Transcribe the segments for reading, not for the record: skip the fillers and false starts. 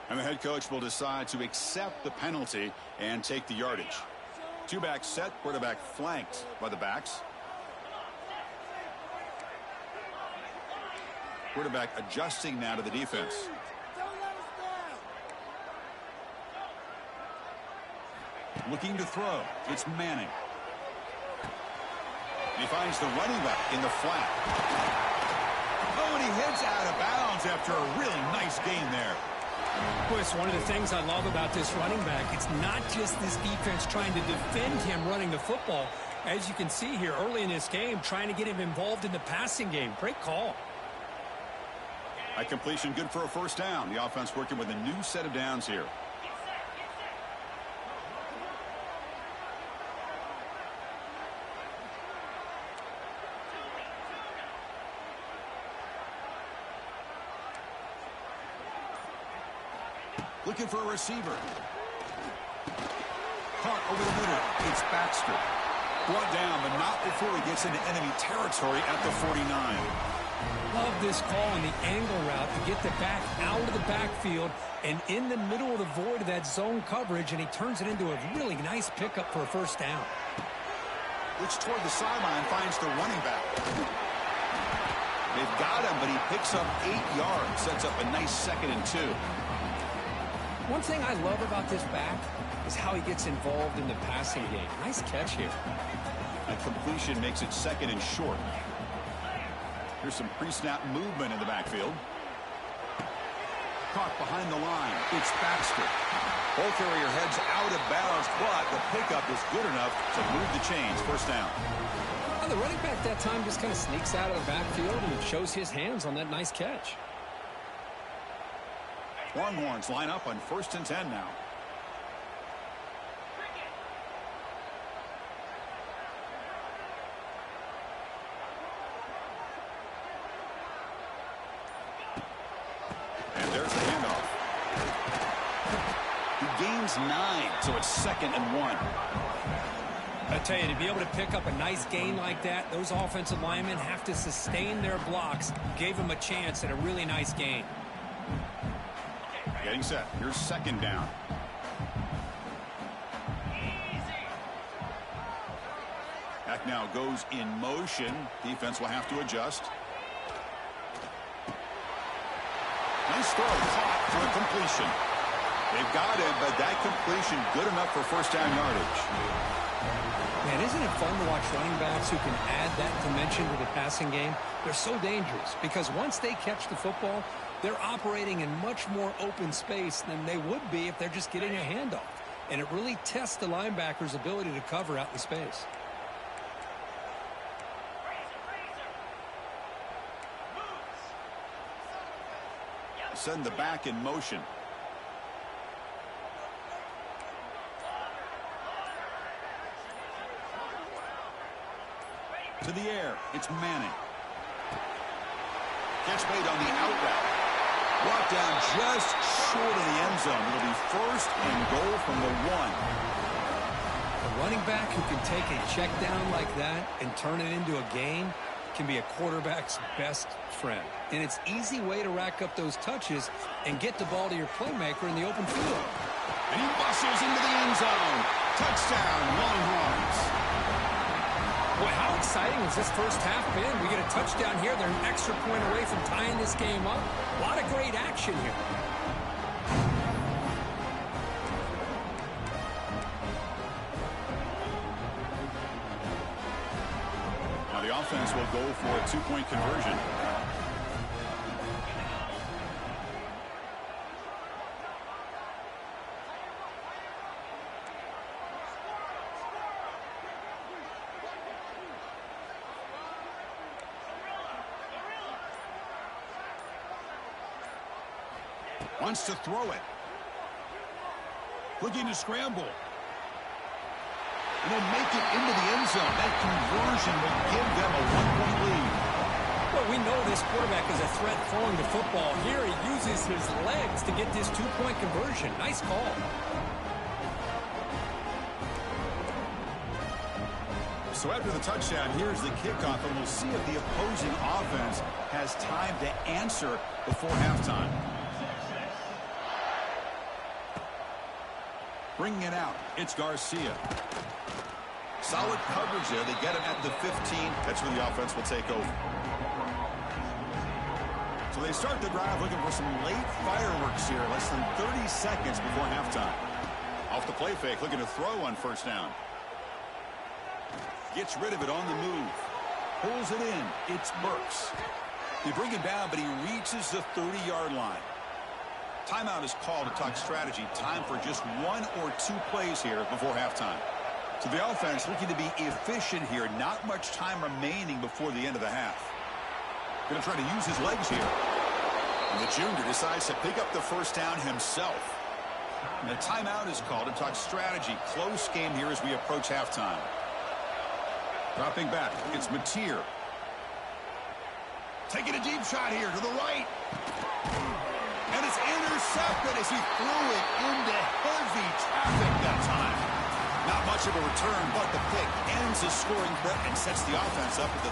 And the head coach will decide to accept the penalty and take the yardage. Two-back set, quarterback flanked by the backs. Quarterback adjusting now to the defense. Looking to throw. It's Manning. And he finds the running back in the flat. Oh, and he heads out of bounds after a really nice gain there. Boy, it's one of the things I love about this running back. It's not just this defense trying to defend him running the football. As you can see here early in this game, trying to get him involved in the passing game. Great call. A completion good for a first down. The offense working with a new set of downs here. Looking for a receiver. Caught over the middle. It's Baxter. Brought down, but not before he gets into enemy territory at the 49. Love this call on the angle route to get the back out of the backfield and in the middle of the void of that zone coverage, and he turns it into a really nice pickup for a first down. Looks toward the sideline, finds the running back. They've got him, but he picks up 8 yards. Sets up a nice 2nd and 2. One thing I love about this back is how he gets involved in the passing game. Nice catch here. A completion makes it 2nd and short. Here's some pre-snap movement in the backfield. Caught behind the line. It's Baxter. Ball carrier heads out of bounds, but the pickup is good enough to move the chains. First down. And the running back that time just kind of sneaks out of the backfield and shows his hands on that nice catch. Longhorns line up on 1st and 10 now. And there's the handoff. He gains 9, so it's 2nd and 1. I tell you, to be able to pick up a nice gain like that, those offensive linemen have to sustain their blocks. Gave him a chance at a really nice gain. Getting set. Here's 2nd down. Back now goes in motion. Defense will have to adjust. Nice throw. Caught for a completion. They've got it, but that completion good enough for first down yardage. Man, isn't it fun to watch running backs who can add that dimension to the passing game? They're so dangerous because once they catch the football, they're operating in much more open space than they would be if they're just getting a handoff. And it really tests the linebacker's ability to cover out the space. Send the back in motion. To the air. It's Manning. Catch made on the out route. Brought down just short of the end zone. It'll be 1st and goal from the 1. A running back who can take a check down like that and turn it into a gain can be a quarterback's best friend. And it's an easy way to rack up those touches and get the ball to your playmaker in the open field. And he bustles into the end zone. Touchdown, Longhorns. Boy, how exciting has this first half been? We get a touchdown here. They're an extra point away from tying this game up. A lot of great action here. Now the offense will go for a 2-point conversion. Wants to throw it. Looking to scramble. And they'll make it into the end zone. That conversion will give them a 1-point lead. Well, we know this quarterback is a threat throwing the football. Here he uses his legs to get this 2-point conversion. Nice call. So after the touchdown, here's the kickoff, and we'll see if the opposing offense has time to answer before halftime. Bringing it out, it's Garcia. Solid coverage there. They get him at the 15. That's where the offense will take over. So they start the drive looking for some late fireworks here. Less than 30 seconds before halftime. Off the play fake, looking to throw on first down. Gets rid of it on the move. Pulls it in. It's Burks. They bring him down, but he reaches the 30-yard line. Timeout is called to talk strategy. Time for just 1 or 2 plays here before halftime. So the offense looking to be efficient here. Not much time remaining before the end of the half. Going to try to use his legs here. And the junior decides to pick up the first down himself. And the timeout is called to talk strategy. Close game here as we approach halftime. Dropping back, it's Mateer. Taking a deep shot here to the right. And it's intercepted as he threw it into heavy traffic that time. Not much of a return, but the pick ends the scoring threat and sets the offense up at the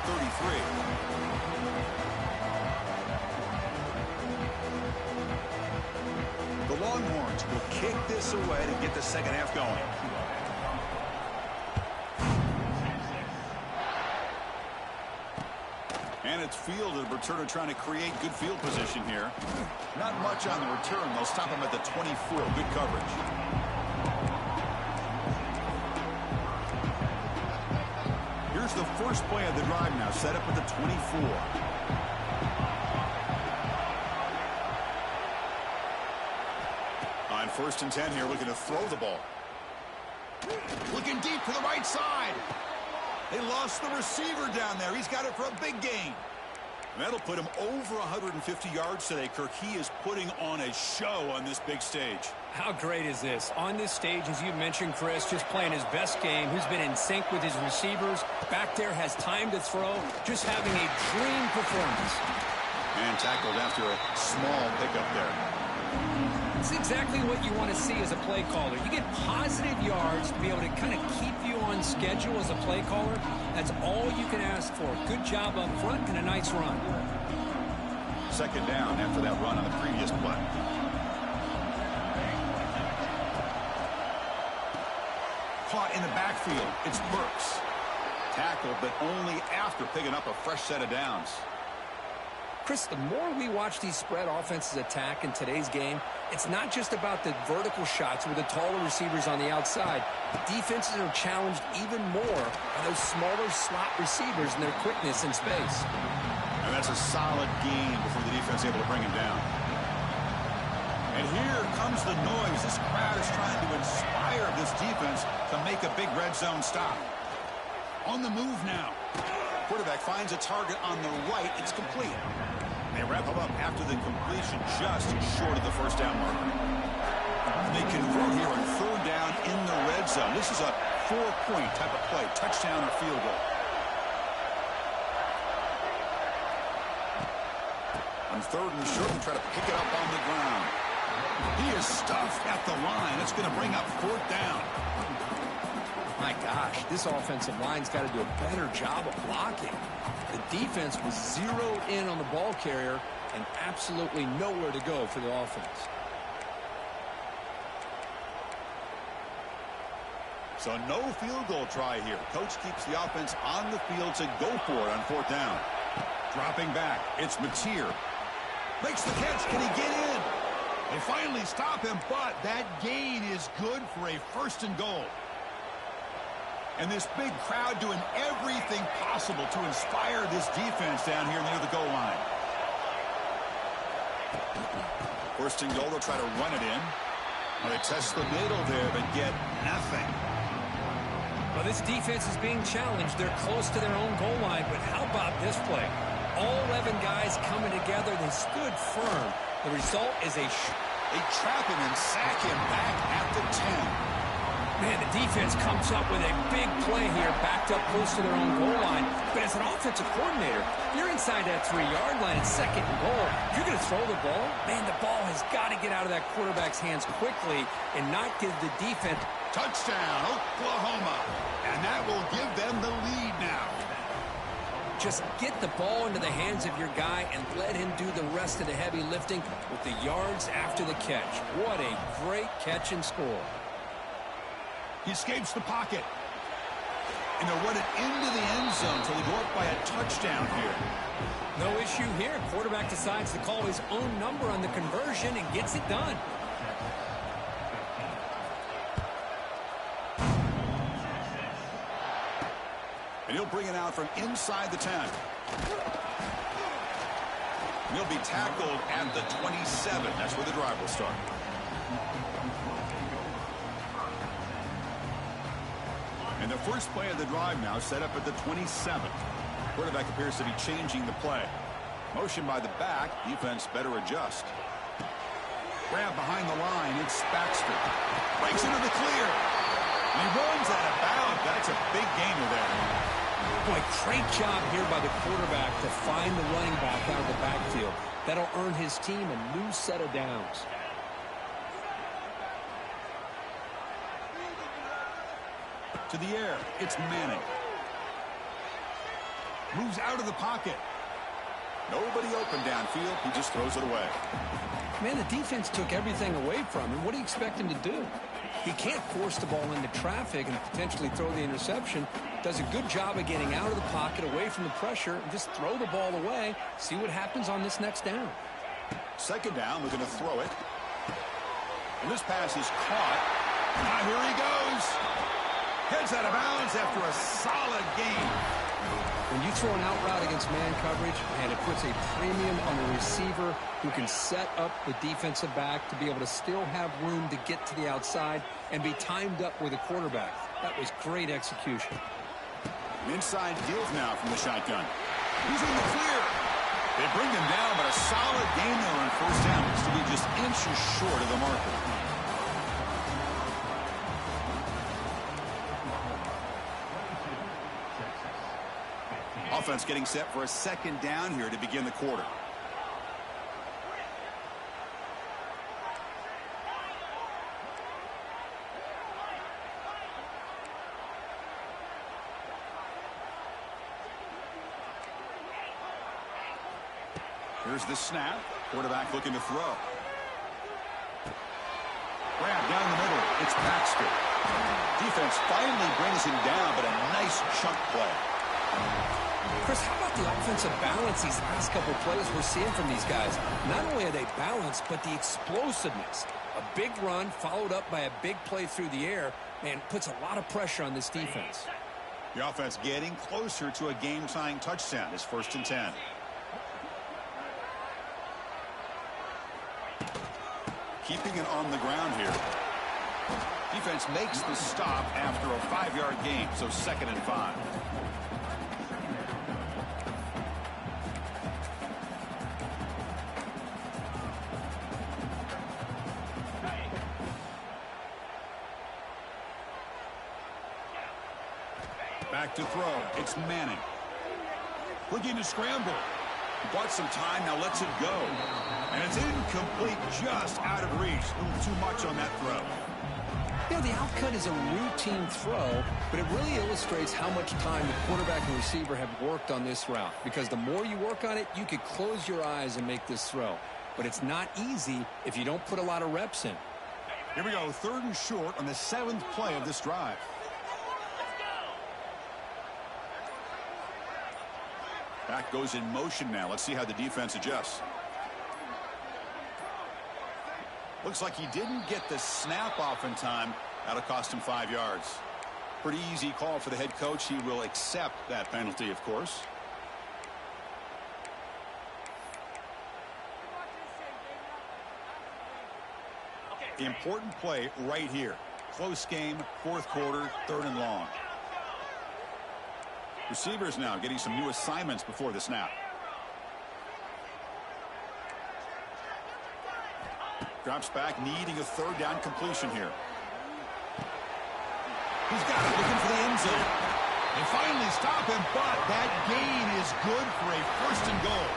33. The Longhorns will kick this away to get the second half going. And it's fielded. Returner trying to create good field position here. Not much on the return. They'll stop him at the 24. Good coverage. Here's the first play of the drive now. Set up at the 24. On 1st and 10 here, looking to throw the ball. Looking deep to the right side. They lost the receiver down there. He's got it for a big gain. And that'll put him over 150 yards today, Kirk. He is putting on a show on this big stage. How great is this? On this stage, as you mentioned, Chris, just playing his best game. He's been in sync with his receivers. Back there, has time to throw. Just having a dream performance. And tackled after a small pickup there. It's exactly what you want to see as a play caller. You get positive yards to be able to kind of keep you on schedule as a play caller. That's all you can ask for. Good job up front and a nice run. Second down after that run on the previous play. Caught in the backfield. It's Burks. Tackled, but only after picking up a fresh set of downs. Chris, the more we watch these spread offenses attack in today's game, it's not just about the vertical shots with the taller receivers on the outside. Defenses are challenged even more by those smaller slot receivers and their quickness in space. And that's a solid gain before the defense is able to bring him down. And here comes the noise. This crowd is trying to inspire this defense to make a big red zone stop. On the move now. Quarterback finds a target on the right. It's complete. They wrap him up after the completion, just short of the first down marker. They convert here on 3rd down in the red zone. This is a 4-point type of play, touchdown or field goal. On 3rd and short, they try to pick it up on the ground. He is stuffed at the line. It's going to bring up 4th down. My gosh, this offensive line's got to do a better job of blocking. The defense was zeroed in on the ball carrier and absolutely nowhere to go for the offense. So no field goal try here. Coach keeps the offense on the field to go for it on 4th down. Dropping back, it's Mateer. Makes the catch. Can he get in? They finally stop him, but that gain is good for a 1st and goal. And this big crowd doing everything possible to inspire this defense down here near the goal line. 1st and goal, they'll try to run it in. Well, they test the middle there, but get nothing. Well, this defense is being challenged. They're close to their own goal line, but how about this play? All 11 guys coming together. They stood firm. The result is they trap him and sack him back at the 10. Man, the defense comes up with a big play here, backed up close to their own goal line. But as an offensive coordinator, you're inside that 3-yard line at 2nd and goal. If you're going to throw the ball, man, the ball has got to get out of that quarterback's hands quickly and not give the defense. Touchdown, Oklahoma. And that will give them the lead now. Just get the ball into the hands of your guy and let him do the rest of the heavy lifting with the yards after the catch. What a great catch and score. He escapes the pocket. And they'll run it into the end zone until they go up by a touchdown here. No issue here. Quarterback decides to call his own number on the conversion and gets it done. And he'll bring it out from inside the 10. And he'll be tackled at the 27. That's where the drive will start. And the first play of the drive now set up at the 27. Quarterback appears to be changing the play. Motion by the back. Defense better adjust. Grab behind the line. It's Baxter. Breaks into the clear. And he runs out of bounds. That's a big gainer there. Boy, great job here by the quarterback to find the running back out of the backfield. That'll earn his team a new set of downs. To the air, it's Manning. Moves out of the pocket. Nobody open downfield. He just throws it away. Man, the defense took everything away from him. What do you expect him to do? He can't force the ball into traffic and potentially throw the interception. Does a good job of getting out of the pocket, away from the pressure, and just throw the ball away. See what happens on this next down. Second down, looking to throw it. And this pass is caught. Now here he goes. Heads out of bounds after a solid game. When you throw an out route against man coverage, and it puts a premium on the receiver who can set up the defensive back to be able to still have room to get to the outside and be timed up with the quarterback. That was great execution. An inside deal now from the shotgun. He's in the clear. They bring him down, but a solid game there on first down. To be just inches short of the marker. Offense getting set for a second down here to begin the quarter. Here's the snap. Quarterback looking to throw. Grab down the middle. It's Baxter. Defense finally brings him down, but a nice chunk play. Chris, how about the offensive balance these last couple plays we're seeing from these guys? Not only are they balanced, but the explosiveness. A big run followed up by a big play through the air, and puts a lot of pressure on this defense. The offense getting closer to a game-tying touchdown. It's 1st and 10. Keeping it on the ground here. Defense makes the stop after a 5-yard gain, so 2nd and 5. Back to throw. It's Manning. Looking to scramble. Bought some time, now lets it go. And it's incomplete, just out of reach. A little too much on that throw. You know, the outcut is a routine throw, but it really illustrates how much time the quarterback and receiver have worked on this route. Because the more you work on it, you could close your eyes and make this throw. But it's not easy if you don't put a lot of reps in. Here we go, 3rd and short on the 7th play of this drive. Back goes in motion now. Let's see how the defense adjusts. Looks like he didn't get the snap off in time. That'll cost him 5 yards. Pretty easy call for the head coach. He will accept that penalty, of course. Important play right here. Close game, 4th quarter, 3rd and long. Receivers now getting some new assignments before the snap. Drops back, needing a 3rd down completion here. He's got it, looking for the end zone. They finally stop him, but that gain is good for a 1st and goal.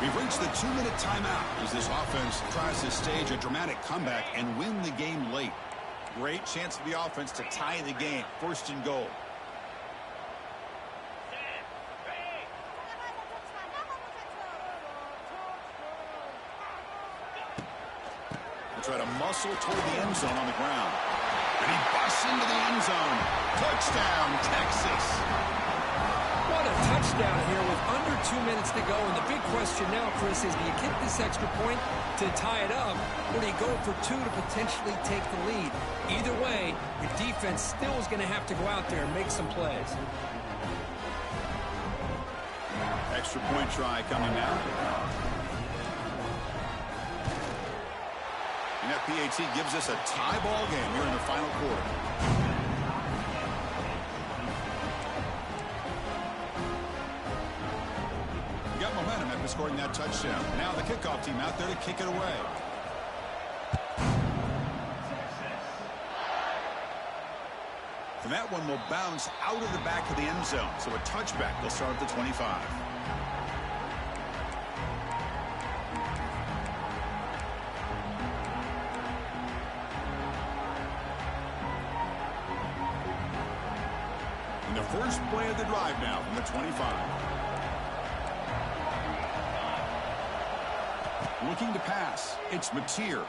We've reached the 2-minute timeout as this offense tries to stage a dramatic comeback and win the game late. Great chance for the offense to tie the game. 1st and goal. Try to muscle toward the end zone on the ground. And he busts into the end zone. Touchdown, Texas. What a touchdown here with under 2 minutes to go. And the big question now, Chris, is do you kick this extra point to tie it up, or do you go for 2 to potentially take the lead? Either way, your defense still is going to have to go out there and make some plays. Extra point try coming now. And that PAT gives us a tie ball game here in the final quarter. Momentum after scoring that touchdown. Now the kickoff team out there to kick it away. And that one will bounce out of the back of the end zone. So a touchback. They'll start at the 25. And the first play of the drive now from the 25. Looking to pass. It's Mateer.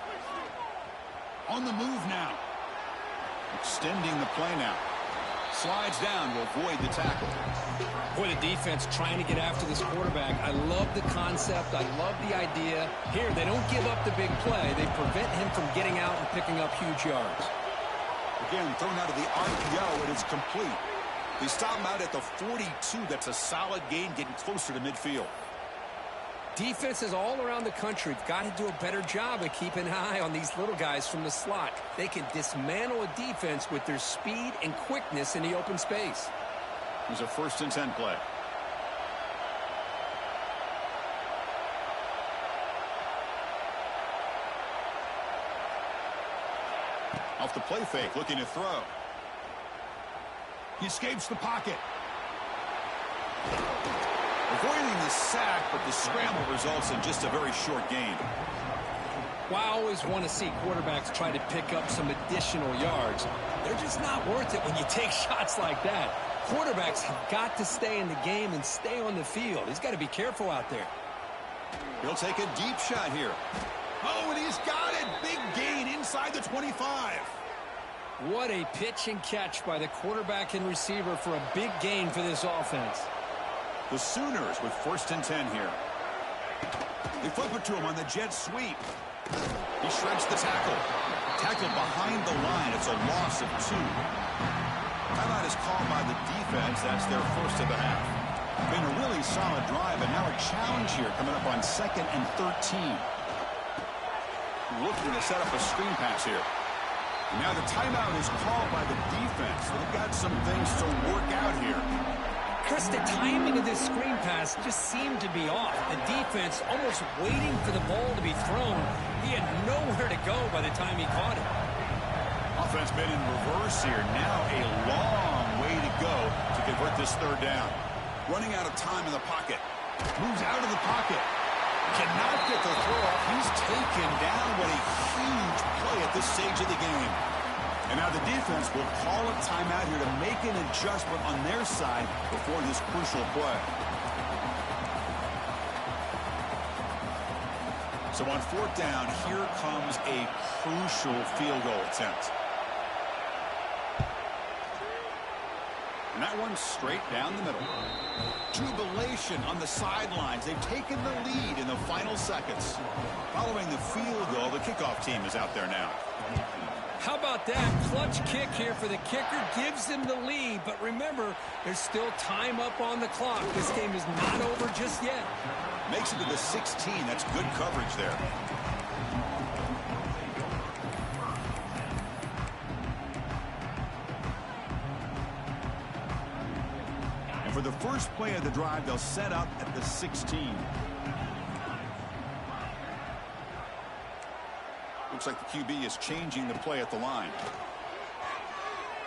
On the move now. Extending the play now. Slides down to avoid the tackle. Boy, the defense trying to get after this quarterback. I love the concept. I love the idea. Here, they don't give up the big play. They prevent him from getting out and picking up huge yards. Again, thrown out of the RPO, and it's complete. They stop him out at the 42. That's a solid gain, getting closer to midfield. Defenses all around the country have got to do a better job of keeping an eye on these little guys from the slot. They can dismantle a defense with their speed and quickness in the open space. It was a 1st and 10 play. Off the play fake, looking to throw. He escapes the pocket. Avoiding the sack, but the scramble results in just a very short gain. Well, I always want to see quarterbacks try to pick up some additional yards. They're just not worth it when you take shots like that. Quarterbacks have got to stay in the game and stay on the field. He's got to be careful out there. He'll take a deep shot here. Oh, and he's got it. Big gain inside the 25. What a pitch and catch by the quarterback and receiver for a big gain for this offense. The Sooners with 1st and 10 here. They flip it to him on the jet sweep. He shreds the tackle. Tackle behind the line. It's a loss of 2. Timeout is called by the defense. That's their first of the half. Been a really solid drive, and now a challenge here coming up on 2nd and 13. Looking to set up a screen pass here. And now the timeout is called by the defense. They've got some things to work out here. Chris, the timing of this screen pass just seemed to be off. The defense almost waiting for the ball to be thrown. He had nowhere to go by the time he caught it. Offense been in reverse here. Now a long way to go to convert this 3rd down. Running out of time in the pocket. Moves out of the pocket. Cannot get the throw off. He's taken down. What a huge play at this stage of the game. And now the defense will call a timeout here to make an adjustment on their side before this crucial play. So on 4th down, here comes a crucial field goal attempt. And that one's straight down the middle. Jubilation on the sidelines. They've taken the lead in the final seconds. Following the field goal, the kickoff team is out there now. How about that? Clutch kick here for the kicker. Gives them the lead. But remember, there's still time up on the clock. This game is not over just yet. Makes it to the 16. That's good coverage there. And for the first play of the drive, they'll set up at the 16. Looks like the QB is changing the play at the line.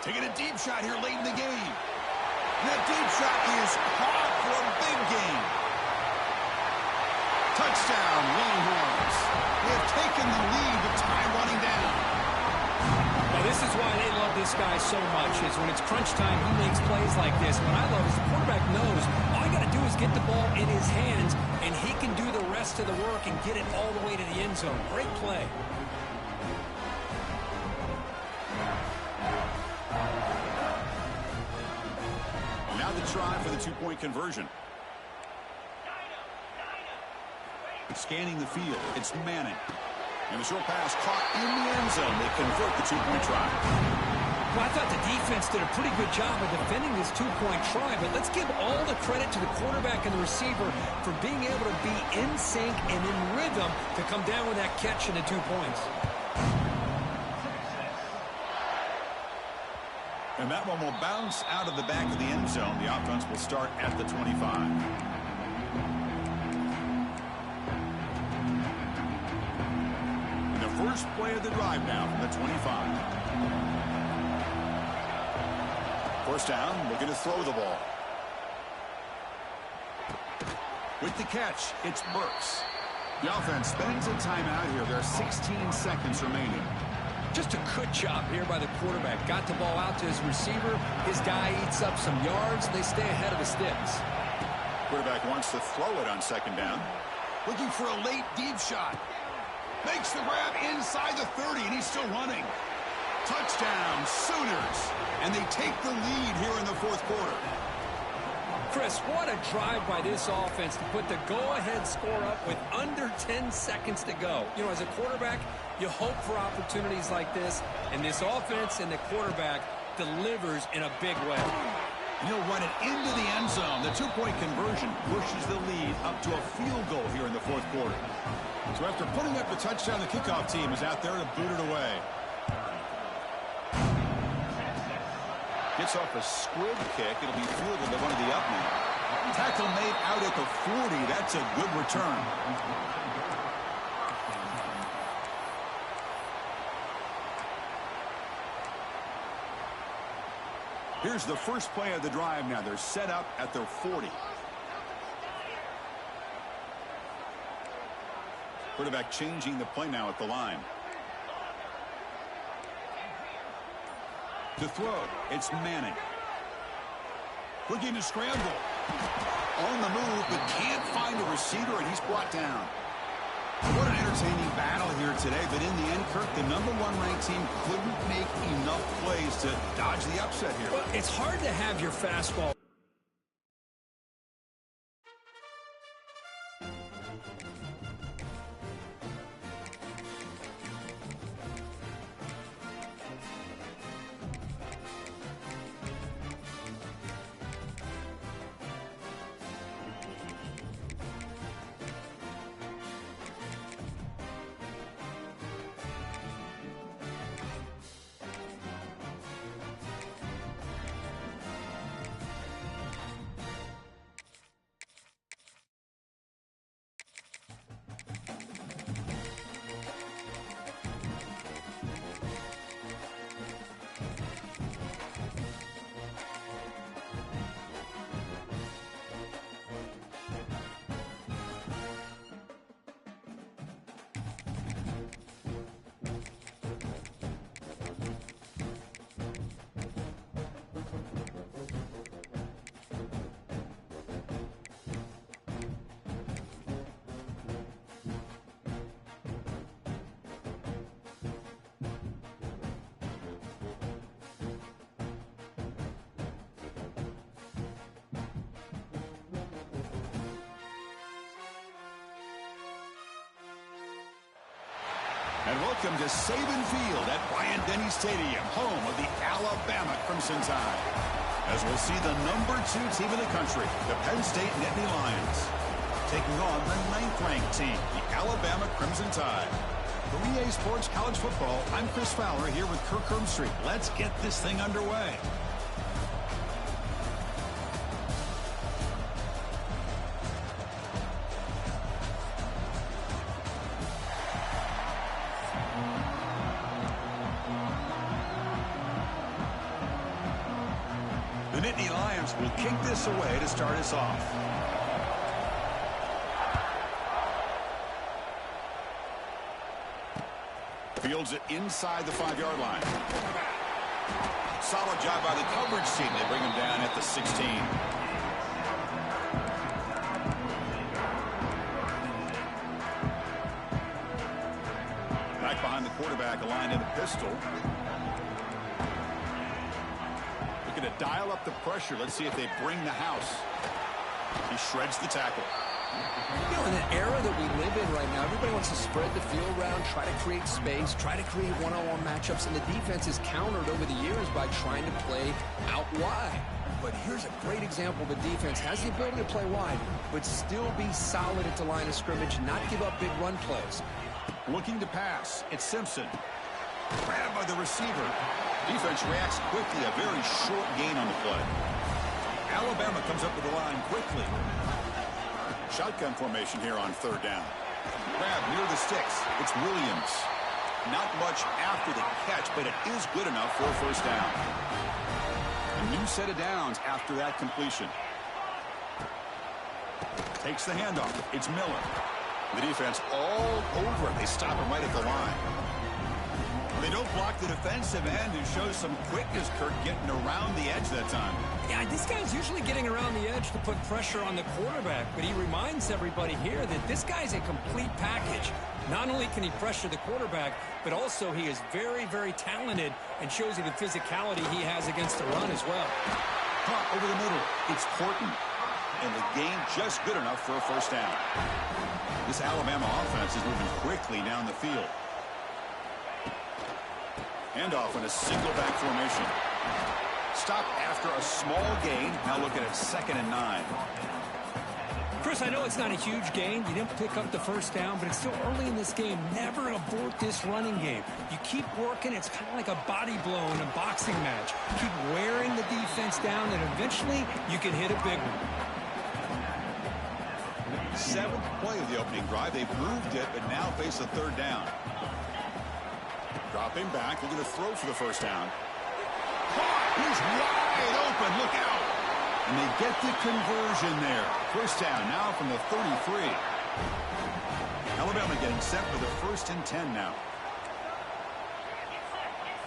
Taking a deep shot here late in the game. And that deep shot is caught for a big gain. Touchdown, Longhorns. They have taken the lead with time running down. Now, this is why they love this guy so much, is when it's crunch time, he makes plays like this. What I love is the quarterback knows all you got to do is get the ball in his hands, and he can do the rest of the work and get it all the way to the end zone. Great play. try for the two-point conversion. Scanning the field, it's Manning. And the short pass caught in the end zone. They convert the two-point try. Well, I thought the defense did a pretty good job of defending this two-point try, but let's give all the credit to the quarterback and the receiver for being able to be in sync and in rhythm to come down with that catch and the 2 points. And that one will bounce out of the back of the end zone. The offense will start at the 25. First play of the drive now from the 25. First down, looking to throw the ball. With the catch, it's Burks. The offense spends a timeout here. There are 16 seconds remaining. Just a good job here by the quarterback. Got the ball out to his receiver. His guy eats up some yards. They stay ahead of the sticks. Quarterback wants to throw it on second down. Looking for a late deep shot. Makes the grab inside the 30, and he's still running. Touchdown, Sooners. And they take the lead here in the fourth quarter. Chris, what a drive by this offense to put the go-ahead score up with under 10 seconds to go. You know, as a quarterback, you hope for opportunities like this, and this offense and the quarterback delivers in a big way. He'll run it into the end zone. The two-point conversion pushes the lead up to a field goal here in the fourth quarter. So after putting up the touchdown, the kickoff team is out there to boot it away. Gets off a squib kick. It'll be fielded by one of the up men. Tackle made out at the 40. That's a good return. Here's the first play of the drive now. They're set up at their 40. Quarterback changing the play now at the line. To throw, it's Manning. Looking to scramble. On the move, but can't find a receiver, and he's brought down. What an entertaining battle here today, but in the end, Kirk, the #1 ranked team couldn't make enough plays to dodge the upset here. Well, it's hard to have your fastball. And welcome to Saban Field at Bryant-Denny Stadium, home of the Alabama Crimson Tide. As we'll see the #2 team in the country, the Penn State Nittany Lions, taking on the 9th-ranked team, the Alabama Crimson Tide. For EA Sports College Football, I'm Chris Fowler here with Kirk Herbstreit. Let's get this thing underway. The Nittany Lions will kick this away to start us off. Fields it inside the 5-yard line. Solid job by the coverage team. They bring him down at the 16. Back behind the quarterback, aligned in a pistol. Looking to dial up the pressure. Let's see if they bring the house. He shreds the tackle. You know, in the era that we live in right now, everybody wants to spread the field around, try to create space, try to create one-on-one matchups, and the defense is countered over the years by trying to play out wide. But here's a great example. The defense has the ability to play wide, but still be solid at the line of scrimmage, not give up big run plays. Looking to pass. It's Simpson. Grabbed by the receiver. Defense reacts quickly. A very short gain on the play. Alabama comes up to the line quickly. Shotgun formation here on third down. Grab near the sticks. It's Williams. Not much after the catch, but it is good enough for a first down. A new set of downs after that completion. Takes the handoff. It's Miller. The defense all over it. They stop him right at the line. They don't block the defensive end, who shows some quickness, Kirk, getting around the edge that time. Yeah, this guy's usually getting around the edge to put pressure on the quarterback, but he reminds everybody here that this guy's a complete package. Not only can he pressure the quarterback, but also he is very, very talented and shows you the physicality he has against the run as well. Caught over the middle. It's Horton. And the gain just good enough for a first down. This Alabama offense is moving quickly down the field. Handoff in a single back formation. Stop after a small gain. Now looking at 2nd and 9. Chris, I know it's not a huge gain. You didn't pick up the first down, but it's still early in this game. Never abort this running game. You keep working. It's kind of like a body blow in a boxing match. Keep wearing the defense down, and eventually you can hit a big one. 7th play of the opening drive. They've moved it, but now face a third down. Dropping back. Looking to throw for the first down. He's wide open. Look out. And they get the conversion there. First down now from the 33. Alabama getting set for the 1st and 10 now.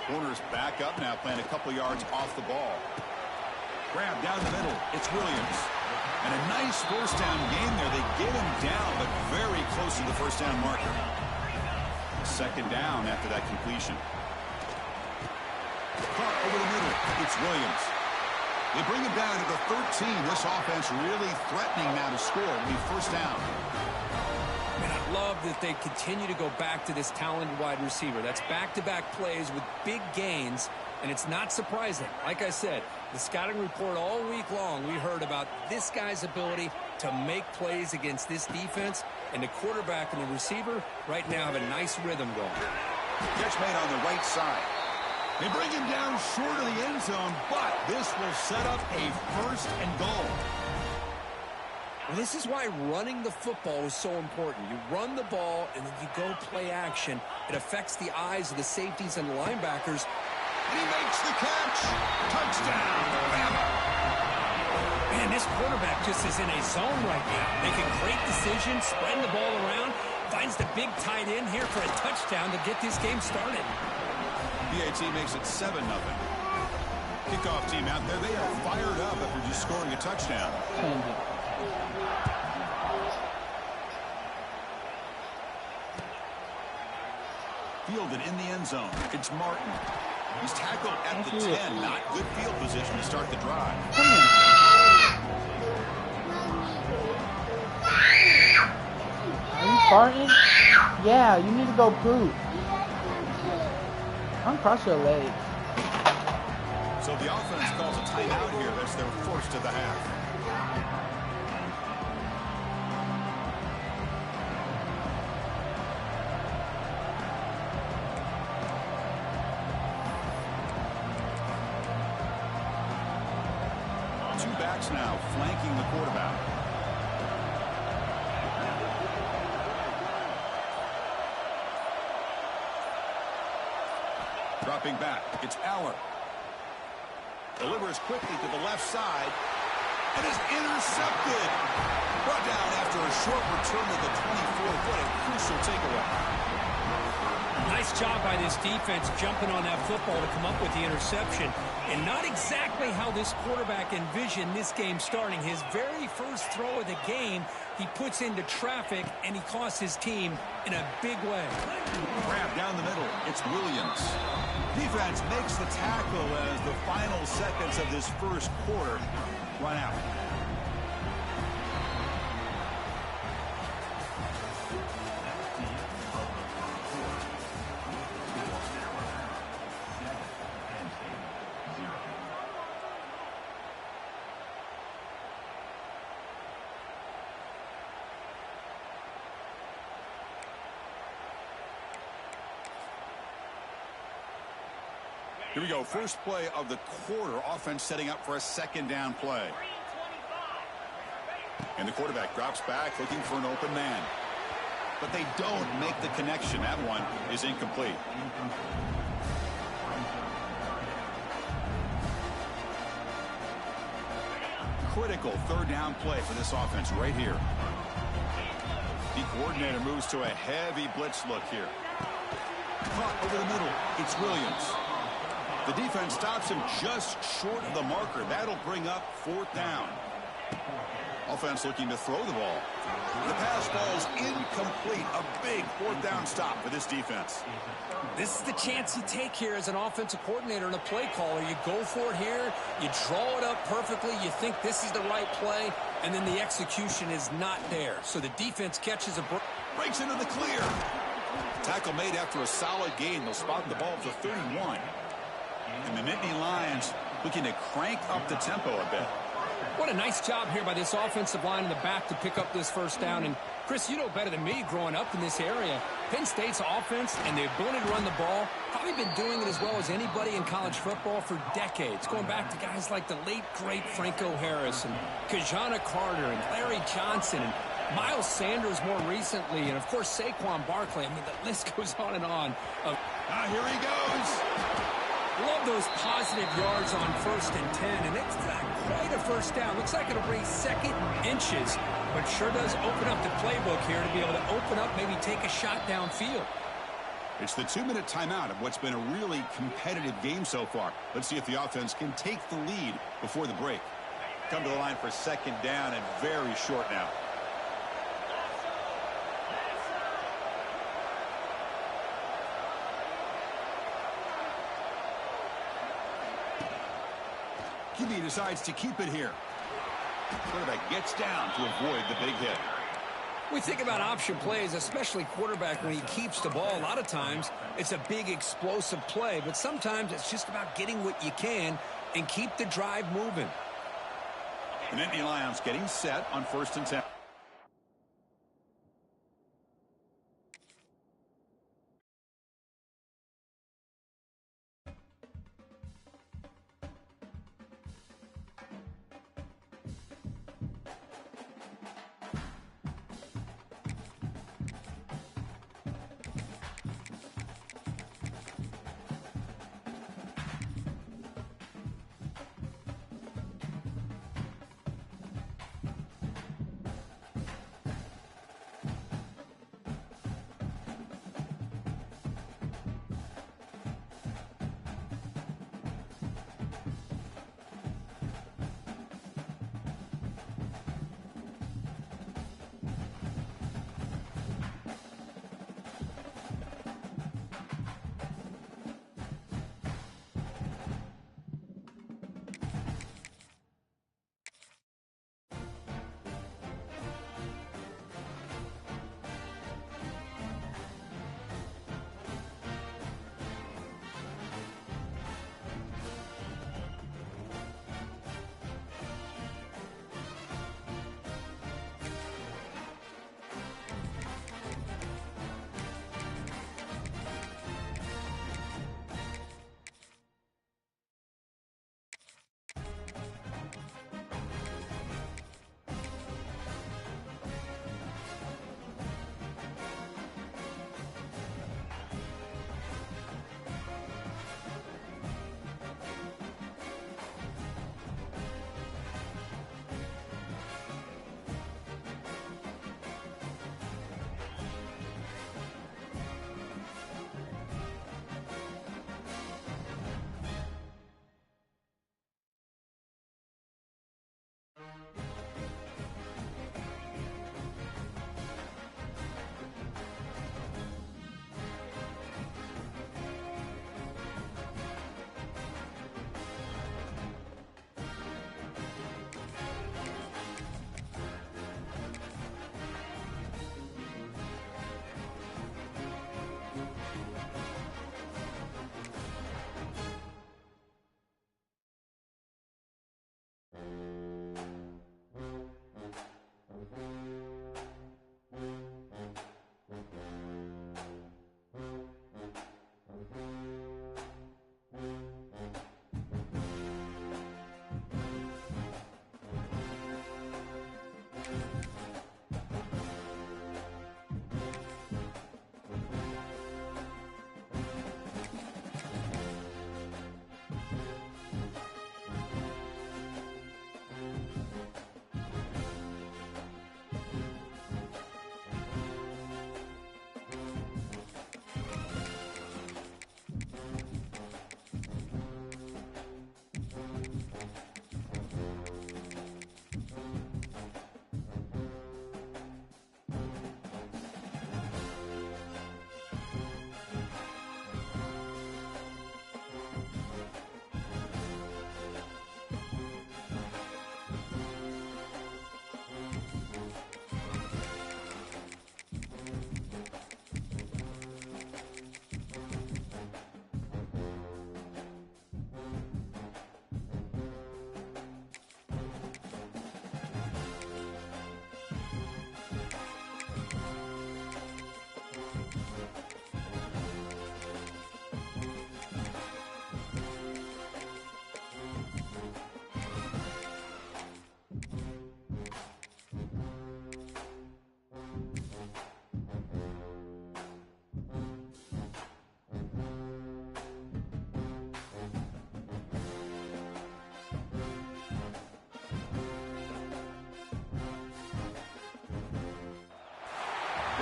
Corners back up now, playing a couple yards off the ball. Grab down the middle. It's Williams. And a nice first down gain there. They get him down, but very close to the first down marker. 2nd down after that completion. Caught over the middle. It's Williams. They bring him down to the 13. This offense really threatening now to score. It'll be first down. And I love that they continue to go back to this talented wide receiver. That's back-to-back plays with big gains, and it's not surprising. Like I said, the scouting report all week long, we heard about this guy's ability to make plays against this defense, and the quarterback and the receiver right now have a nice rhythm going. Catch made on the right side. They bring him down short of the end zone, but this will set up a 1st and goal. Well, this is why running the football is so important. You run the ball, and then you go play action. It affects the eyes of the safeties and the linebackers. And he makes the catch. Touchdown, Alabama. Man, this quarterback just is in a zone right now. Making great decisions, spreading the ball around. Finds the big tight end here for a touchdown to get this game started. PAT makes it 7-0. Kickoff team out there. They are fired up after just scoring a touchdown. Fielded in the end zone. It's Martin. He's tackled at the 10. Not good field position to start the drive. Are you farting? Yeah, you need to go poop. Uncross your legs. So the offense calls a timeout here. That's their first of the half. Two backs now flanking the quarterback. Dropping back, it's Aller. Delivers quickly to the left side. And is intercepted. Brought down after a short return to the 24-foot. A crucial takeaway. Nice Nice job by this defense jumping on that football to come up with the interception. And not exactly how this quarterback envisioned this game starting. His very first throw of the game, he puts into traffic, and he costs his team in a big way. Grab down the middle. It's Williams. Defense makes the tackle as the final seconds of this first quarter run out. Here we go. First play of the quarter. Offense setting up for a second down play. And the quarterback drops back looking for an open man. But they don't make the connection. That one is incomplete. Critical third down play for this offense right here. The coordinator moves to a heavy blitz look here. Caught over the middle. It's Williams. The defense stops him just short of the marker. That'll bring up fourth down. Offense looking to throw the ball. The pass ball's incomplete. A big fourth down stop for this defense. This is the chance you take here as an offensive coordinator and a play caller. You go for it here. You draw it up perfectly. You think this is the right play, and then the execution is not there. So the defense catches a break. Breaks into the clear. Tackle made after a solid gain. They'll spot the ball to 31. And the Nittany Lions looking to crank up the tempo a bit. What a nice job here by this offensive line in the back to pick up this first down. And, Chris, you know better than me growing up in this area. Penn State's offense and the ability to run the ball, probably been doing it as well as anybody in college football for decades, going back to guys like the late, great Franco Harris and Kajana Carter and Larry Johnson and Miles Sanders more recently, and, of course, Saquon Barkley. I mean, the list goes on and on. Here he goes. Love those positive yards on 1st and 10, and it's not quite a first down. Looks like it'll bring second inches, but sure does open up the playbook here to be able to open up, maybe take a shot downfield. It's the 2-minute timeout of what's been a really competitive game so far. Let's see if the offense can take the lead before the break. Come to the line for second down and very short now. QB decides to keep it here. Quarterback gets down to avoid the big hit. We think about option plays, especially quarterback when he keeps the ball. A lot of times it's a big explosive play, but sometimes it's just about getting what you can and keep the drive moving. The Nittany Lions getting set on 1st and 10.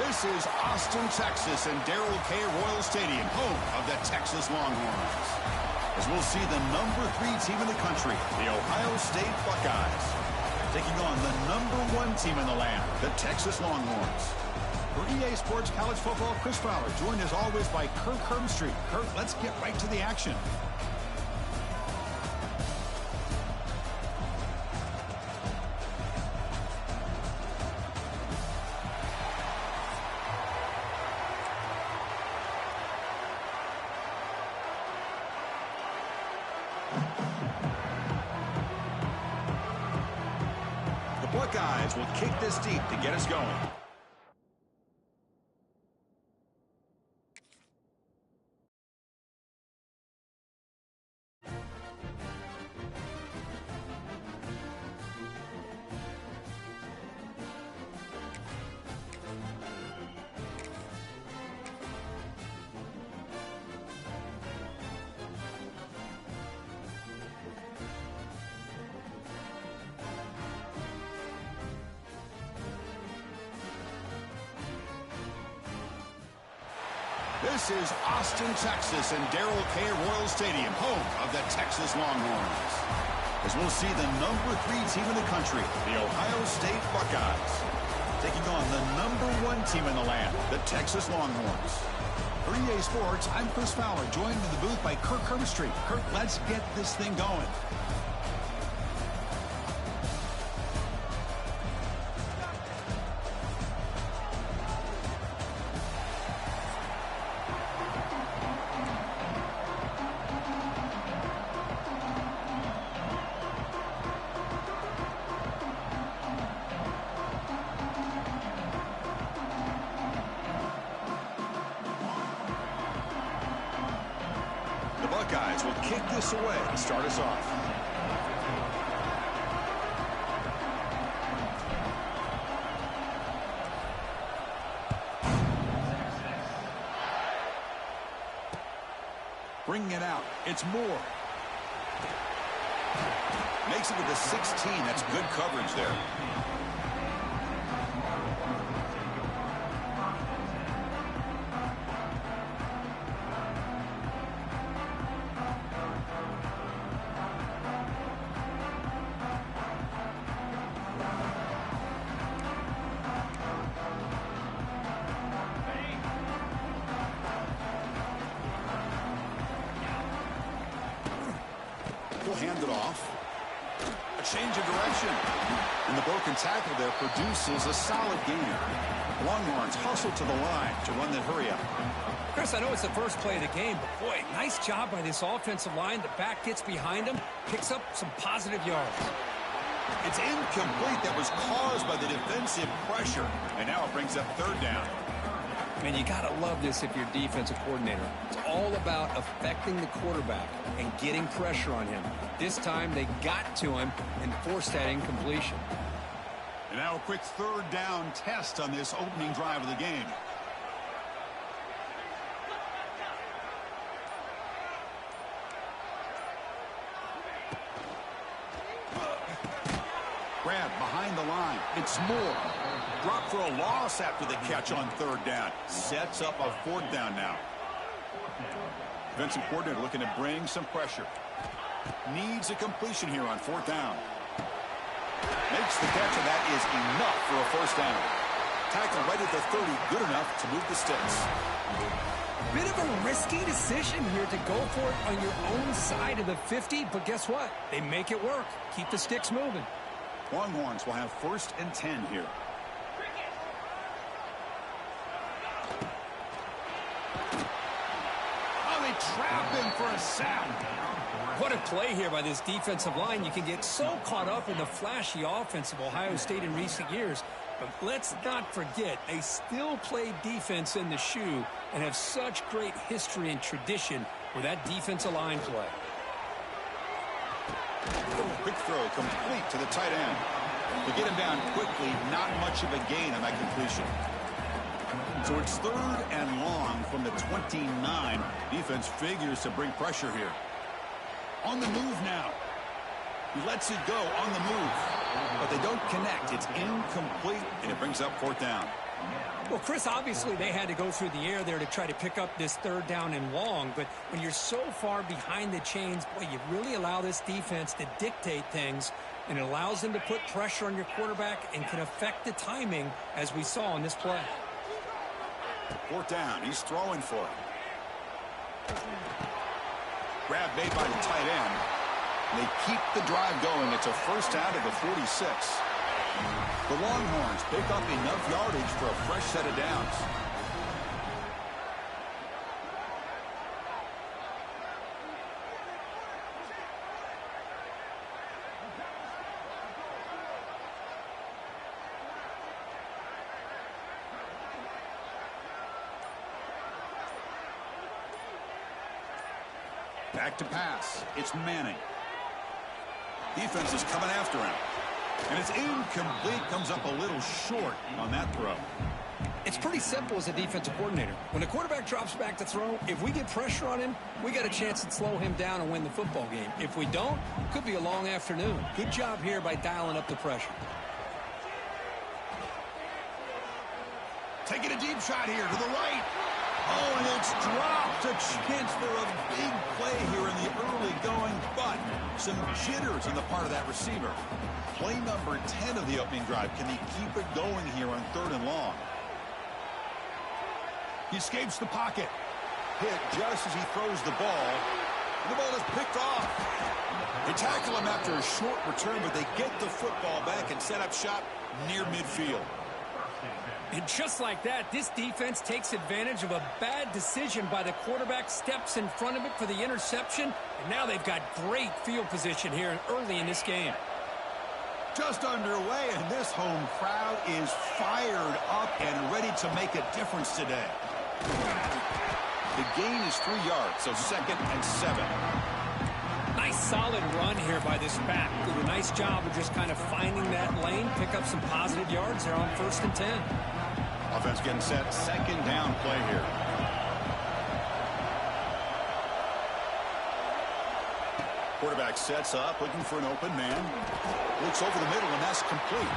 This is Austin, Texas, and Darrell K. Royal Stadium, home of the Texas Longhorns. As we'll see the number 3 team in the country, the Ohio State Buckeyes, taking on the number 1 team in the land, the Texas Longhorns. For EA Sports College Football, Chris Fowler, joined as always by Kirk Herbstreit. Kirk, let's get right to the action. The Buckeyes will kick this deep to get us going. This is Austin, Texas, and Darrell K. Royal Stadium, home of the Texas Longhorns. As we'll see the number 3 team in the country, the Ohio State Buckeyes, taking on the number 1 team in the land, the Texas Longhorns. For EA Sports, I'm Chris Fowler, joined in the booth by Kirk Herbstreit. Kirk, let's get this thing going. The Buckeyes will kick this away to start us off. Bringing it out. It's Moore. Makes it to the 16. That's good coverage there. He'll hand it off. A change of direction. And the broken tackle there produces a solid gain. Longhorns hustle to the line to run the hurry up. Chris, I know it's the first play of the game, but boy, nice job by this offensive line. The back gets behind him, picks up some positive yards. It's incomplete. That was caused by the defensive pressure. And now it brings up third down. Man, you got to love this if you're a defensive coordinator. It's all about affecting the quarterback and getting pressure on him. This time they got to him and forced that incompletion. And now a quick third down test on this opening drive of the game. Grab behind the line. It's Moore. Drop for a loss after the catch on third down. Sets up a fourth down now. Defensive coordinator looking to bring some pressure. Needs a completion here on fourth down. Makes the catch, and that is enough for a first down. Tackle right at the 30, good enough to move the sticks. Bit of a risky decision here to go for it on your own side of the 50, but guess what? They make it work. Keep the sticks moving. Longhorns will have first and 10 here. Trap him for a sack. What a play here by this defensive line. You can get so caught up in the flashy offense of Ohio State in recent years, but let's not forget they still play defense in the shoe and have such great history and tradition with that defensive line play. Quick throw complete to the tight end. To get him down quickly, not much of a gain on that completion. So it's third and long from the 29. Defense figures to bring pressure here. On the move now. He lets it go on the move. But they don't connect. It's incomplete, and it brings up fourth down. Well, Chris, obviously they had to go through the air there to try to pick up this third down and long, but when you're so far behind the chains, boy, you really allow this defense to dictate things, and it allows them to put pressure on your quarterback and can affect the timing, as we saw in this play. Fourth down, he's throwing for it. Grab made by the tight end. They keep the drive going. It's a first down to the 46. The Longhorns pick up enough yardage for a fresh set of downs. Back to pass. It's Manning. Defense is coming after him. And it's incomplete. Comes up a little short on that throw. It's pretty simple as a defensive coordinator. When the quarterback drops back to throw, if we get pressure on him, we got a chance to slow him down and win the football game. If we don't, it could be a long afternoon. Good job here by dialing up the pressure. Taking a deep shot here to the right. Oh, and it's dropped. A chance for a big play here in the early going, but some jitters on the part of that receiver. Play number 10 of the opening drive. Can he keep it going here on 3rd and long? He escapes the pocket. Hit just as he throws the ball. The ball is picked off. They tackle him after a short return, but they get the football back and set up shop near midfield. And just like that, this defense takes advantage of a bad decision by the quarterback, steps in front of it for the interception, and now they've got great field position here early in this game. Just underway, and this home crowd is fired up and ready to make a difference today. The gain is 3 yards, so 2nd and 7. Nice solid run here by this back. Did a nice job of just kind of finding that lane, pick up some positive yards there on 1st and 10. Offense getting set. 2nd down play here. Quarterback sets up, looking for an open man. Looks over the middle, and that's complete.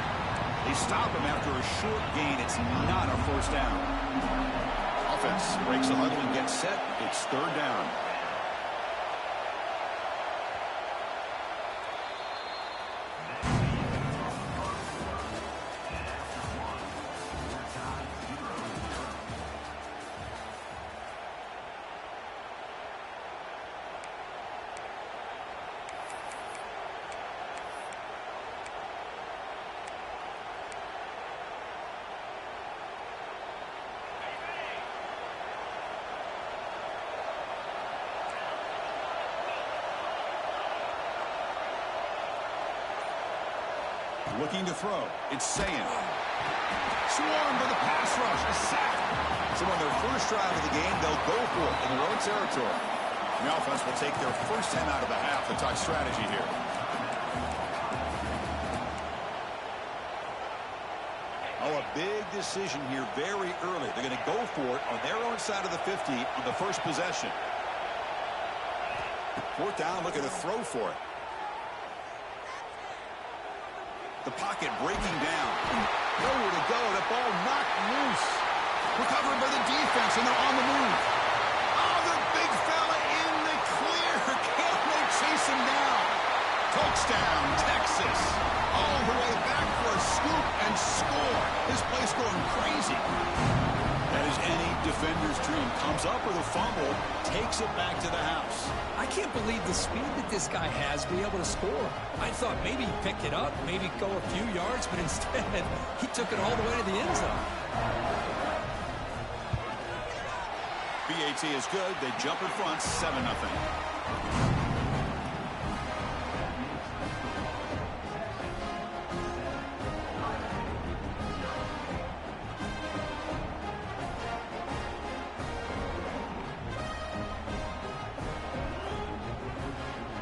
They stop him after a short gain. It's not a first down. Offense breaks the huddle and gets set. It's 3rd down. Looking to throw. It's Sayin. Swarmed by the pass rush. A sack. So on their first drive of the game, they'll go for it in their own territory. The offense will take their first 10 out of the half and talk strategy here. Oh, a big decision here very early. They're going to go for it on their own side of the 50 on the first possession. 4th down, looking to throw for it. The pocket breaking down. Nowhere to go. The ball knocked loose. Recovered by the defense, and they're on the move. Oh, the big fella in the clear. Can they chase him down? Touchdown, Texas. All the way back for a scoop and score. This place going crazy. That is any defender's dream. Comes up with a fumble, takes it back to the house. I can't believe the speed that this guy has to be able to score. I thought maybe he'd pick it up, maybe go a few yards, but instead he took it all the way to the end zone. BAT is good. They jump in front, 7-0.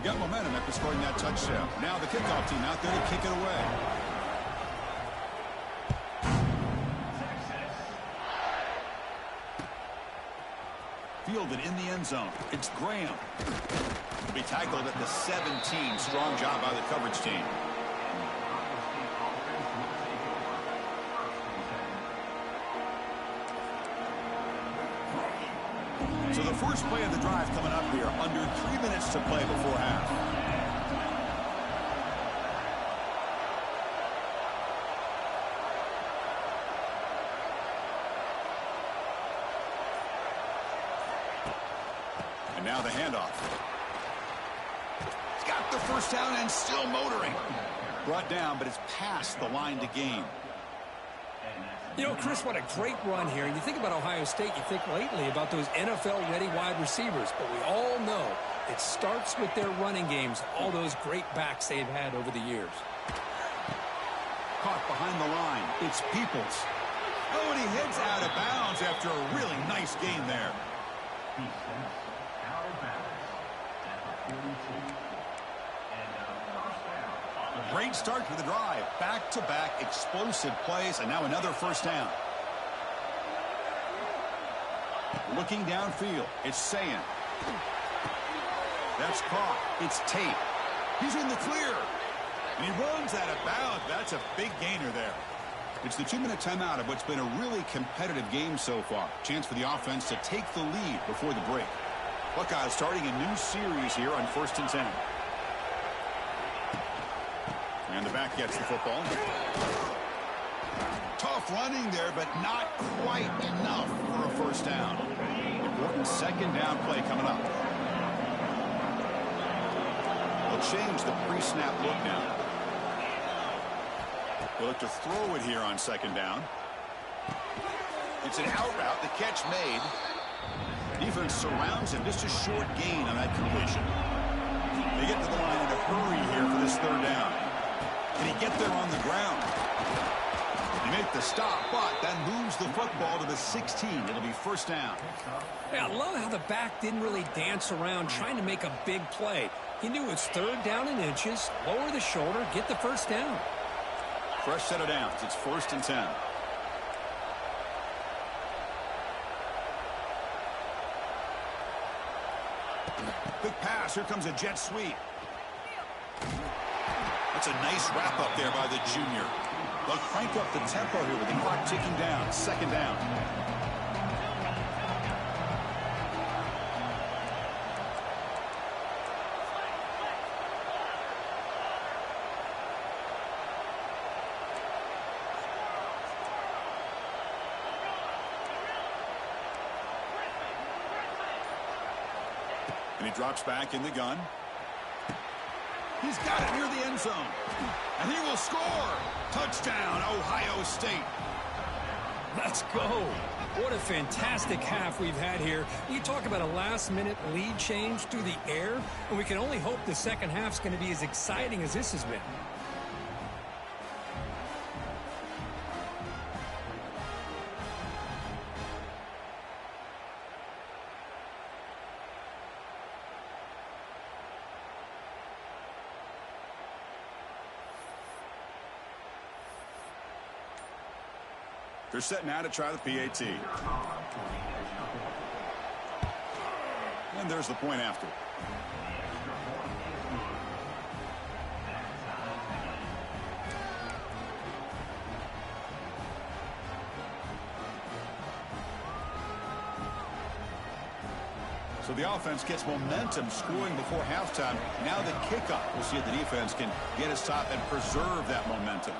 Got momentum after scoring that touchdown. Now the kickoff team out there to kick it away. Fielded in the end zone. It's Graham. Will be tackled at the 17. Strong job by the coverage team. So the first play of the drive coming up here, under 3 minutes to play before half. And now the handoff. He's got the first down and still motoring. Brought down, but it's past the line to gain. You know, Chris, what a great run here. And you think about Ohio State, you think lately about those NFL-ready wide receivers. But we all know it starts with their running games, all those great backs they've had over the years. Caught behind the line. It's Peoples. Oh, and he heads out of bounds after a really nice gain there. Great start to the drive. Back-to-back explosive plays, and now another first down. Looking downfield, it's Sayin. That's caught. It's Tate. He's in the clear. And he runs out of bounds. That's a big gainer there. It's the 2-minute timeout of what's been a really competitive game so far. Chance for the offense to take the lead before the break. Buckeyes starting a new series here on 1st and 10. And the back gets the football. Tough running there, but not quite enough for a first down. Important second down play coming up. They'll change the pre-snap look now. They'll look to throw it here on second down. It's an out route. The catch made. Defense surrounds him. Just a short gain on that completion. They get to the line in a hurry here for this third down. Can he get there on the ground? They make the stop, but that moves the football to the 16. It'll be first down. Yeah, I love how the back didn't really dance around trying to make a big play. He knew it's third down in inches, lower the shoulder, get the first down. Fresh set of downs. It's 1st and 10. Quick pass. Here comes a jet sweep. That's a nice wrap up there by the junior. They'll crank up the tempo here with the clock ticking down. Second down. And he drops back in the gun. He's got it near the end zone. And he will score. Touchdown, Ohio State. Let's go. What a fantastic half we've had here. You talk about a last-minute lead change through the air, and we can only hope the second half's going to be as exciting as this has been. They're set now to try the PAT. And there's the point after. So the offense gets momentum scoring before halftime. Now the kickoff. We'll see if the defense can get his top and preserve that momentum.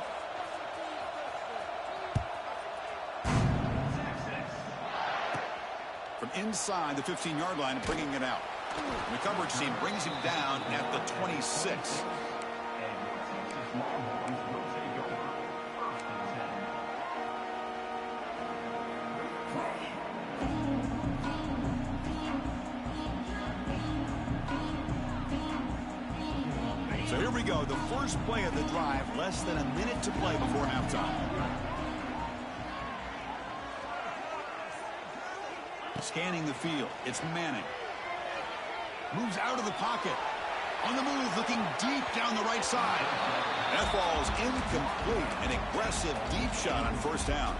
Inside the 15-yard line and bringing it out. And the coverage team brings him down at the 26. So here we go. The first play of the drive. Less than a minute to play before halftime. Scanning the field. It's Manning. Moves out of the pocket. On the move, looking deep down the right side. That ball is incomplete. An aggressive deep shot on first down.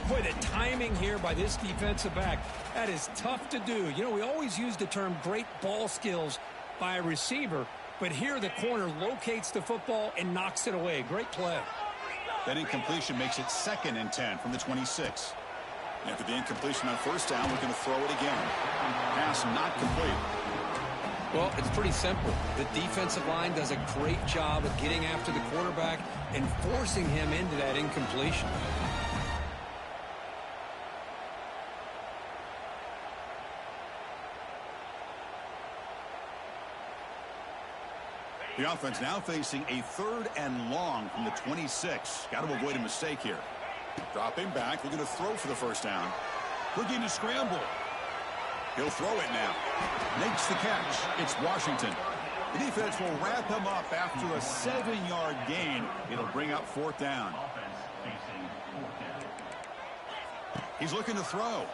Boy, the timing here by this defensive back, that is tough to do. You know, we always use the term great ball skills by a receiver, but here the corner locates the football and knocks it away. Great play. That incompletion makes it 2nd and 10 from the 26. After the incompletion on first down, we're going to throw it again. Pass not complete. Well, it's pretty simple. The defensive line does a great job of getting after the quarterback and forcing him into that incompletion. The offense now facing a 3rd and long from the 26. Got to avoid a mistake here. Dropping back, they're going to throw for the first down. Looking to scramble. He'll throw it now. Makes the catch. It's Washington. The defense will wrap him up after a 7-yard gain. It'll bring up 4th down. He's looking to throw.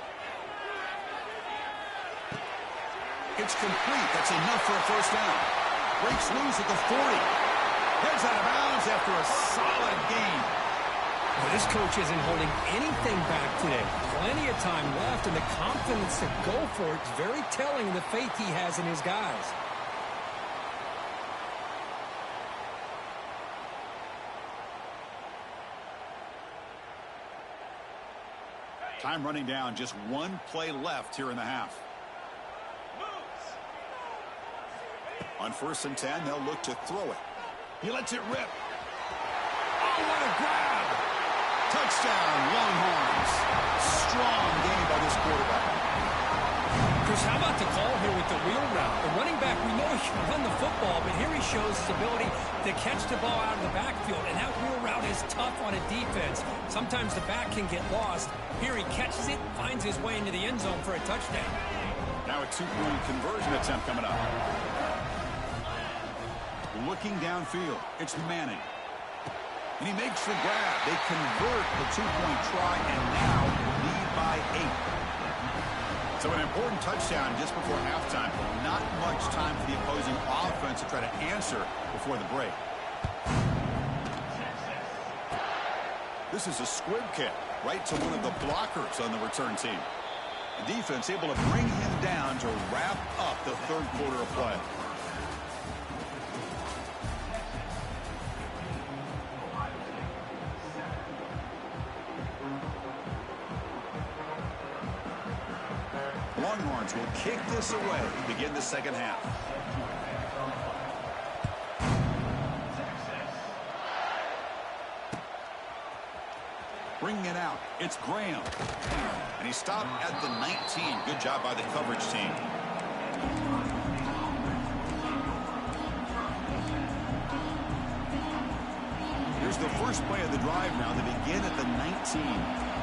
It's complete. That's enough for a first down. Breaks loose at the 40. Heads out of bounds after a solid gain. Well, this coach isn't holding anything back today. Plenty of time left, and the confidence to go for it is very telling of the faith he has in his guys. Time running down. Just 1 play left here in the half. On 1st and 10, they'll look to throw it. He lets it rip. Oh, what a grab! Touchdown, Longhorns. Strong game by this quarterback. Chris, how about the call here with the wheel route? The running back, we know he can run the football, but here he shows his ability to catch the ball out of the backfield, and that wheel route is tough on a defense. Sometimes the back can get lost. Here he catches it, finds his way into the end zone for a touchdown. Now a 2-point conversion attempt coming up. Looking downfield, it's Manning. And he makes the grab. They convert the 2-point try and now lead by 8. So an important touchdown just before halftime. Not much time for the opposing offense to try to answer before the break. This is a squib kick right to one of the blockers on the return team. The defense able to bring him down to wrap up the 3rd quarter of play. Longhorns will kick this away to begin the second half. Bringing it out, it's Graham. And he stopped at the 19. Good job by the coverage team. Here's the first play of the drive now. They begin at the 19.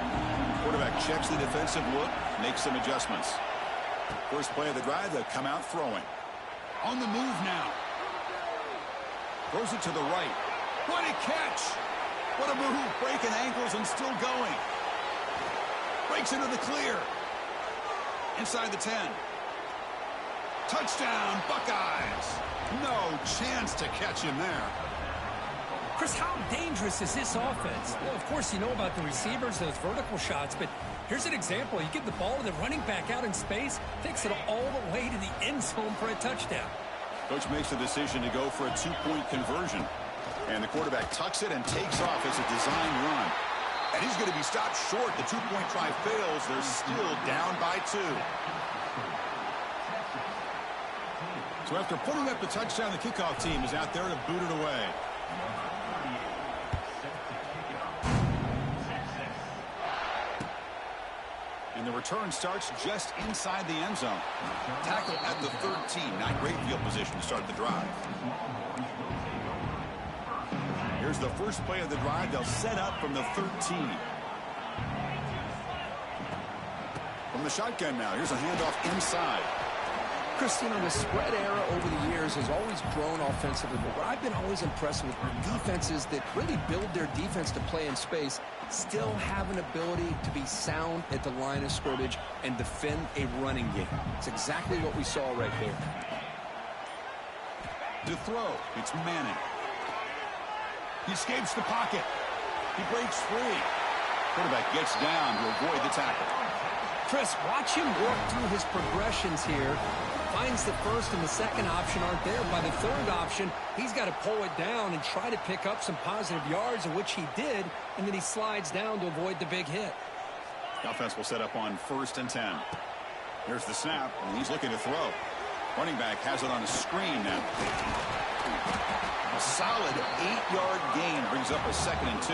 Quarterback checks the defensive look, makes some adjustments. First play of the drive, they'll come out throwing. On the move now. Throws it to the right. What a catch! What a move, breaking ankles and still going. Breaks into the clear. Inside the 10. Touchdown, Buckeyes! No chance to catch him there. Chris, how dangerous is this offense? Well, of course, you know about the receivers, those vertical shots, but here's an example. You give the ball to the running back out in space, takes it all the way to the end zone for a touchdown. Coach makes the decision to go for a 2-point conversion. And the quarterback tucks it and takes off as a design run. And he's going to be stopped short. The 2-point try fails. They're still down by 2. So after putting up the touchdown, the kickoff team is out there to boot it away. And the return starts just inside the end zone. Tackle at the 13. Not great field position to start the drive. Here's the first play of the drive. They'll set up from the 13. From the shotgun now. Here's a handoff inside. Christine, the spread era over the years has always grown offensively, but what I've been always impressed with defenses that really build their defense to play in space still have an ability to be sound at the line of scrimmage and defend a running game. It's exactly what we saw right there. To throw, it's Manning. He escapes the pocket. He breaks free. Quarterback gets down to avoid the tackle. Chris, watch him work through his progressions here. Finds the first and the second option aren't there. By the third option, he's got to pull it down and try to pick up some positive yards, of which he did, and then he slides down to avoid the big hit. The offense will set up on 1st and 10. Here's the snap, and he's looking to throw. Running back has it on a screen now. A solid 8-yard gain brings up a 2nd and 2.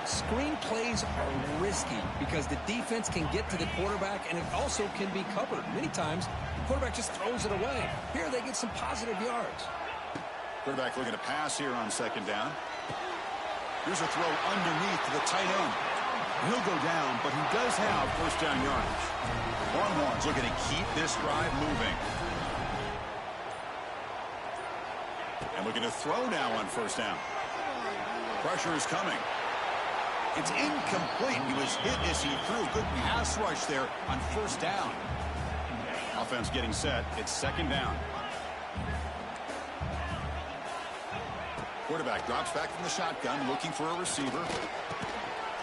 Screen plays are risky because the defense can get to the quarterback, and it also can be covered. Many times, the quarterback just throws it away. Here, they get some positive yards. Quarterback looking to pass here on 2nd down. Here's a throw underneath to the tight end. He'll go down, but he does have 1st down yardage. Longhorns looking to keep this drive moving. And looking to throw now on 1st down. Pressure is coming. It's incomplete. He was hit as he threw. Good pass rush there on 1st down. Offense getting set. It's 2nd down. Quarterback drops back from the shotgun, looking for a receiver.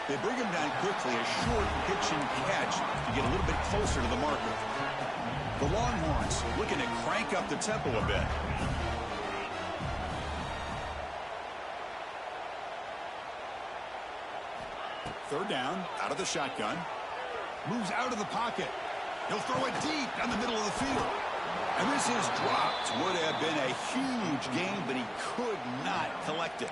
They bring him down quickly, a short pitch and catch to get a little bit closer to the marker. The Longhorns looking to crank up the tempo a bit. Third down, out of the shotgun. Moves out of the pocket. He'll throw it deep down the middle of the field. And this is dropped. Would have been a huge gain, but he could not collect it.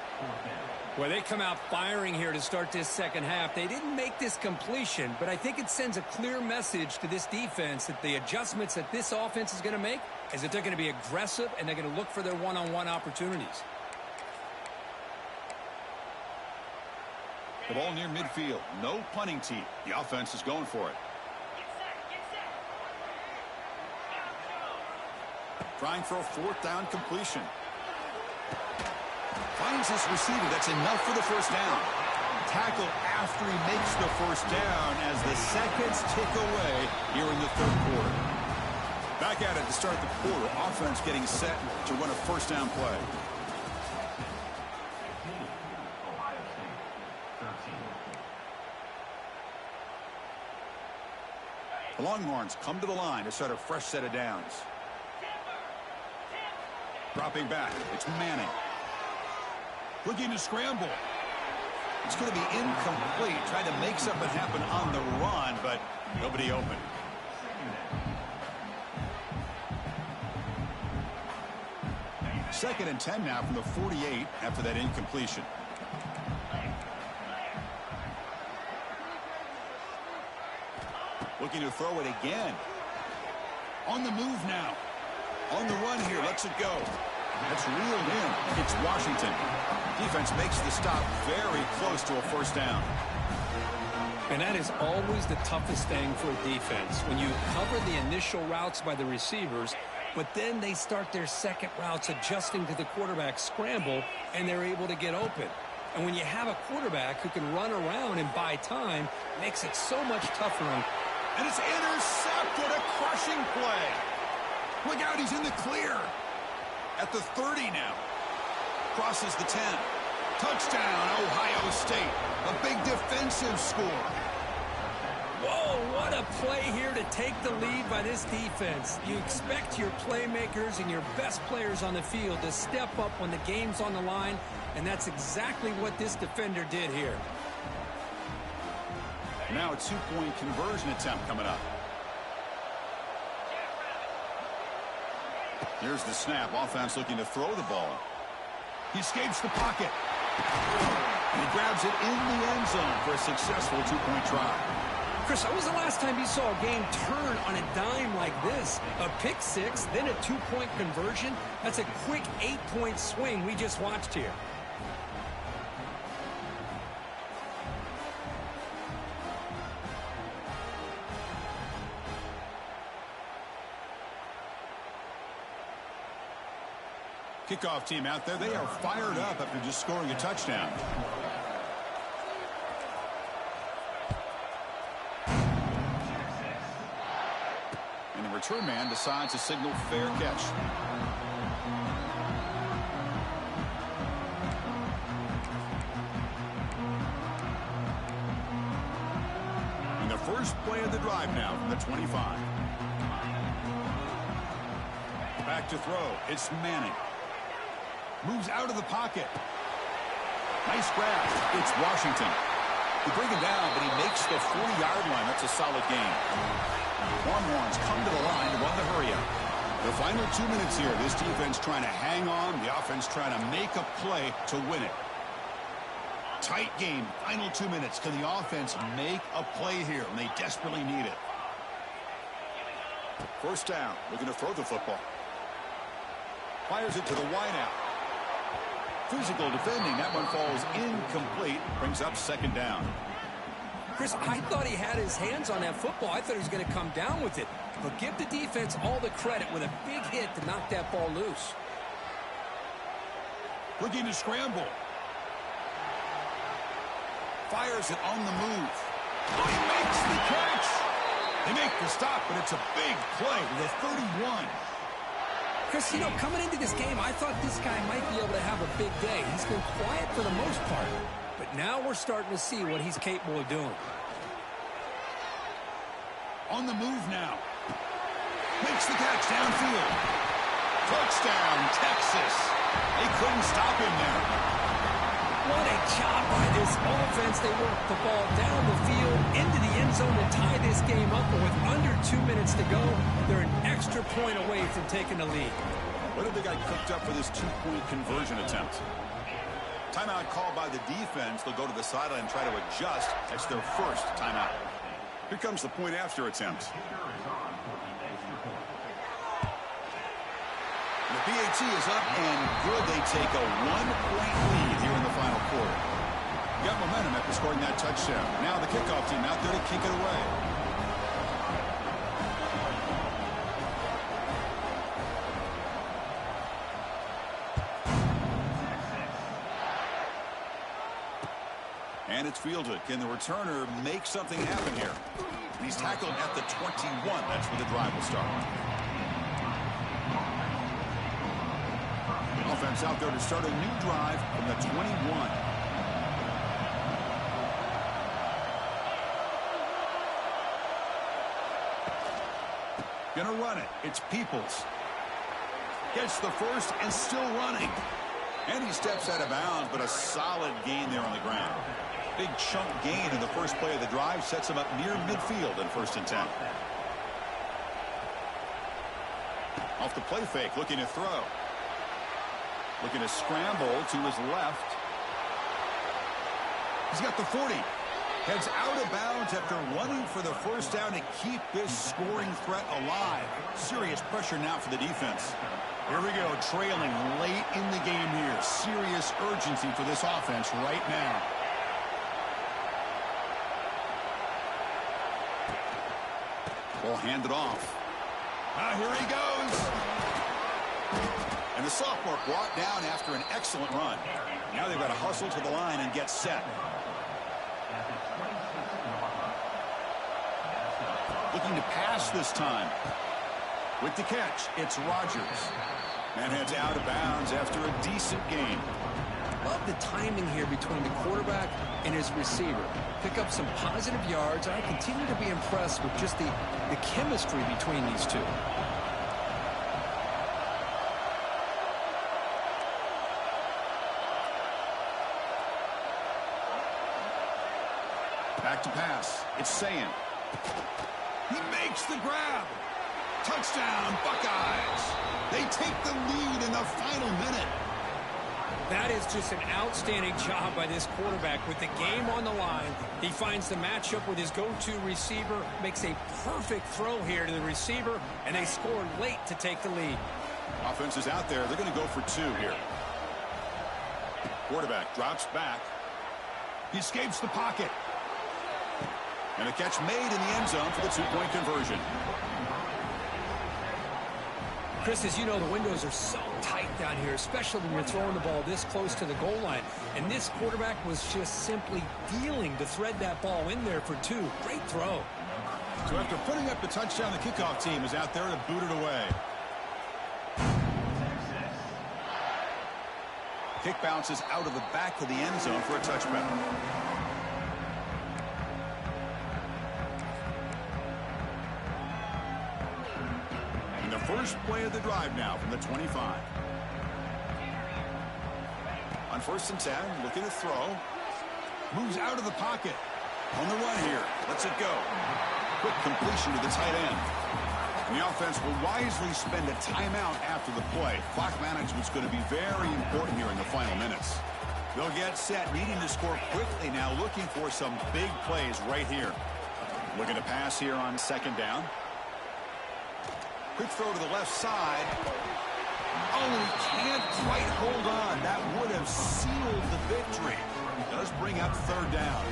Well, they come out firing here to start this 2nd half. They didn't make this completion, but I think it sends a clear message to this defense that the adjustments that this offense is going to make is that they're going to be aggressive and they're going to look for their one-on-one opportunities. The ball near midfield. No punting tee. The offense is going for it. Trying for a 4th down completion. Finds his receiver. That's enough for the 1st down. Tackle after he makes the 1st down as the seconds tick away here in the 3rd quarter. Back at it to start the quarter. Offense getting set to run a 1st down play. The Longhorns come to the line to start a fresh set of downs. Dropping back. It's Manning. Looking to scramble. It's going to be incomplete. Trying to make something happen on the run, but nobody open. Second and 10 now from the 48 after that incompletion. Looking to throw it again. On the move now. On the run here. Lets it go. That's reeled in. It's Washington. Defense makes the stop very close to a 1st down. And that is always the toughest thing for a defense. When you cover the initial routes by the receivers, but then they start their second routes adjusting to the quarterback scramble, and they're able to get open. And when you have a quarterback who can run around and buy time, it makes it so much tougher. And it's intercepted. A crushing play. Look out, he's in the clear. At the 30 now. Crosses the 10. Touchdown, Ohio State. A big defensive score. Whoa, what a play here to take the lead by this defense. You expect your playmakers and your best players on the field to step up when the game's on the line, and that's exactly what this defender did here. Now a 2-point conversion attempt coming up. Here's the snap. Offense looking to throw the ball. He escapes the pocket. And he grabs it in the end zone for a successful 2-point try. Chris, when was the last time you saw a game turn on a dime like this? A pick six, then a 2-point conversion? That's a quick 8-point swing we just watched here. Kickoff team out there. They are fired up after just scoring a touchdown. And the return man decides to signal fair catch. And the first play of the drive now from the 25. Back to throw. It's Manning. Moves out of the pocket. Nice grab. It's Washington. You bring him down, but he makes the 40-yard line. That's a solid gain. Longhorns come to the line to run the hurry-up. The final 2 minutes here. This defense trying to hang on. The offense trying to make a play to win it. Tight game. Final 2 minutes. Can the offense make a play here? And they desperately need it. First down. Looking to throw the football. Fires it to the wideout. Physical defending. That one falls incomplete. Brings up second down. Chris, I thought he had his hands on that football. I thought he was going to come down with it. But give the defense all the credit with a big hit to knock that ball loose. Looking to scramble. Fires it on the move. Oh, he makes the catch. They make the stop, but it's a big play to the 31. Chris, you know, coming into this game, I thought this guy might be able to have a big day. He's been quiet for the most part. But now we're starting to see what he's capable of doing. On the move now. Makes the catch downfield. Touchdown, Texas. They couldn't stop him there. What a job by this offense. They worked the ball down the field into the end zone to tie this game up. But with under 2 minutes to go, they're an extra point away from taking the lead. What have they got cooked up for this two-point conversion attempt? Timeout called by the defense. They'll go to the sideline and try to adjust. That's their first timeout. Here comes the point after attempt. The PAT is up and good. They take a 1-point lead here in the final quarter. Got momentum after scoring that touchdown. Now the kickoff team out there to kick it away. And it's fielded. Can the returner make something happen here? He's tackled at the 21. That's where the drive will start. Offense out there to start a new drive from the 21. Gonna run it. It's Peoples. Gets the first and still running. And he steps out of bounds, but a solid gain there on the ground. Big chunk gain in the first play of the drive sets him up near midfield in 1st and 10. Off the play fake, looking to throw. Looking to scramble to his left. He's got the 40. Heads out of bounds after running for the first down to keep this scoring threat alive. Serious pressure now for the defense. Here we go, trailing late in the game here. Serious urgency for this offense right now. Ball handed off. Here he goes. And the sophomore brought down after an excellent run. Now they've got to hustle to the line and get set. Looking to pass this time. With the catch, it's Rodgers. And heads out of bounds after a decent gain. Love the timing here between the quarterback and his receiver. Pick up some positive yards. I continue to be impressed with just the chemistry between these two. Back to pass. It's Sayin. He makes the grab. Touchdown, Buckeyes. They take the lead in the final minute. That is just an outstanding job by this quarterback. With the game on the line, he finds the matchup with his go-to receiver, makes a perfect throw here to the receiver, and they score late to take the lead. Offense is out there. They're going to go for 2 here. Quarterback drops back. He escapes the pocket. And a catch made in the end zone for the 2-point conversion. Chris, as you know, the windows are so tight down here, especially when you're throwing the ball this close to the goal line. And this quarterback was just simply dealing to thread that ball in there for 2. Great throw. So after putting up the touchdown, the kickoff team is out there to boot it away. Kick bounces out of the back of the end zone for a touchback. First play of the drive now from the 25. On 1st and 10, looking to throw. Moves out of the pocket. On the run here. Lets it go. Quick completion to the tight end. And the offense will wisely spend a timeout after the play. Clock management's going to be very important here in the final minutes. They'll get set, needing to score quickly now, looking for some big plays right here. Looking to pass here on second down. Quick throw to the left side. Oh, he can't quite hold on. That would have sealed the victory. Does bring up third down.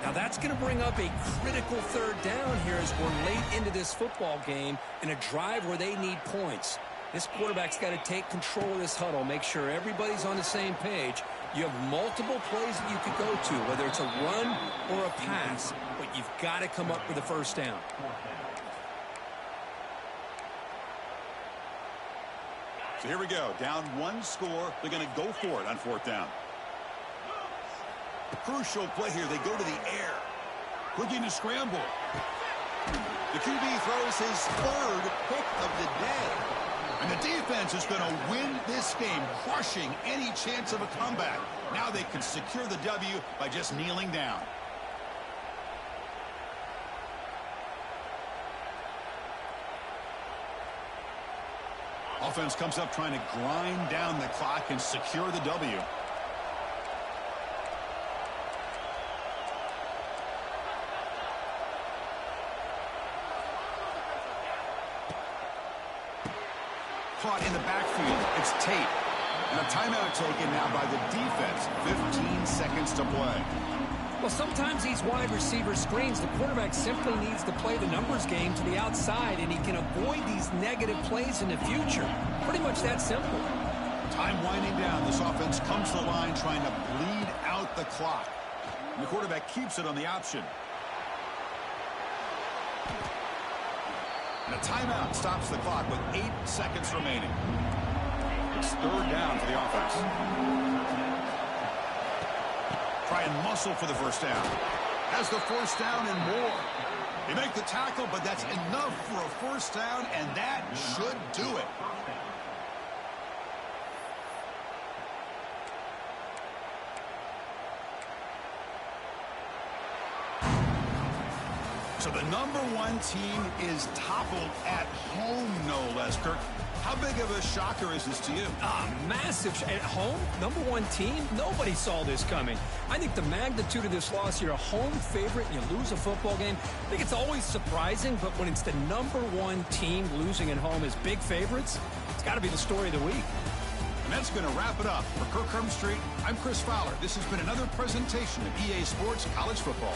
Now that's going to bring up a critical third down here as we're late into this football game in a drive where they need points. This quarterback's got to take control of this huddle, make sure everybody's on the same page. You have multiple plays that you could go to, whether it's a run or a pass, but you've got to come up with a first down. So here we go. Down one score. They're going to go for it on fourth down. A crucial play here. They go to the air. Looking to scramble. The QB throws his third pick of the day. And the defense is going to win this game, crushing any chance of a comeback. Now they can secure the W by just kneeling down. Offense comes up trying to grind down the clock and secure the W. Caught in the backfield. It's Tate. And a timeout taken now by the defense. 15 seconds to play. Well, sometimes these wide receiver screens, the quarterback simply needs to play the numbers game to the outside, and he can avoid these negative plays in the future. Pretty much that simple. Time winding down. This offense comes to the line trying to bleed out the clock. And the quarterback keeps it on the option. And a timeout stops the clock with 8 seconds remaining. It's third down for the offense. Try and muscle for the first down. Has the first down and more. They make the tackle, but that's enough for a first down, and that should do it. So the #1 team is toppled at home, no less. Kirk, how big of a shocker is this to you? Massive. At home, #1 team, nobody saw this coming. I think the magnitude of this loss, you're a home favorite and you lose a football game. I think it's always surprising, but when it's the #1 team losing at home as big favorites, it's got to be the story of the week. And that's going to wrap it up. For Kirk Herbstreit, I'm Chris Fowler. This has been another presentation of EA Sports College Football.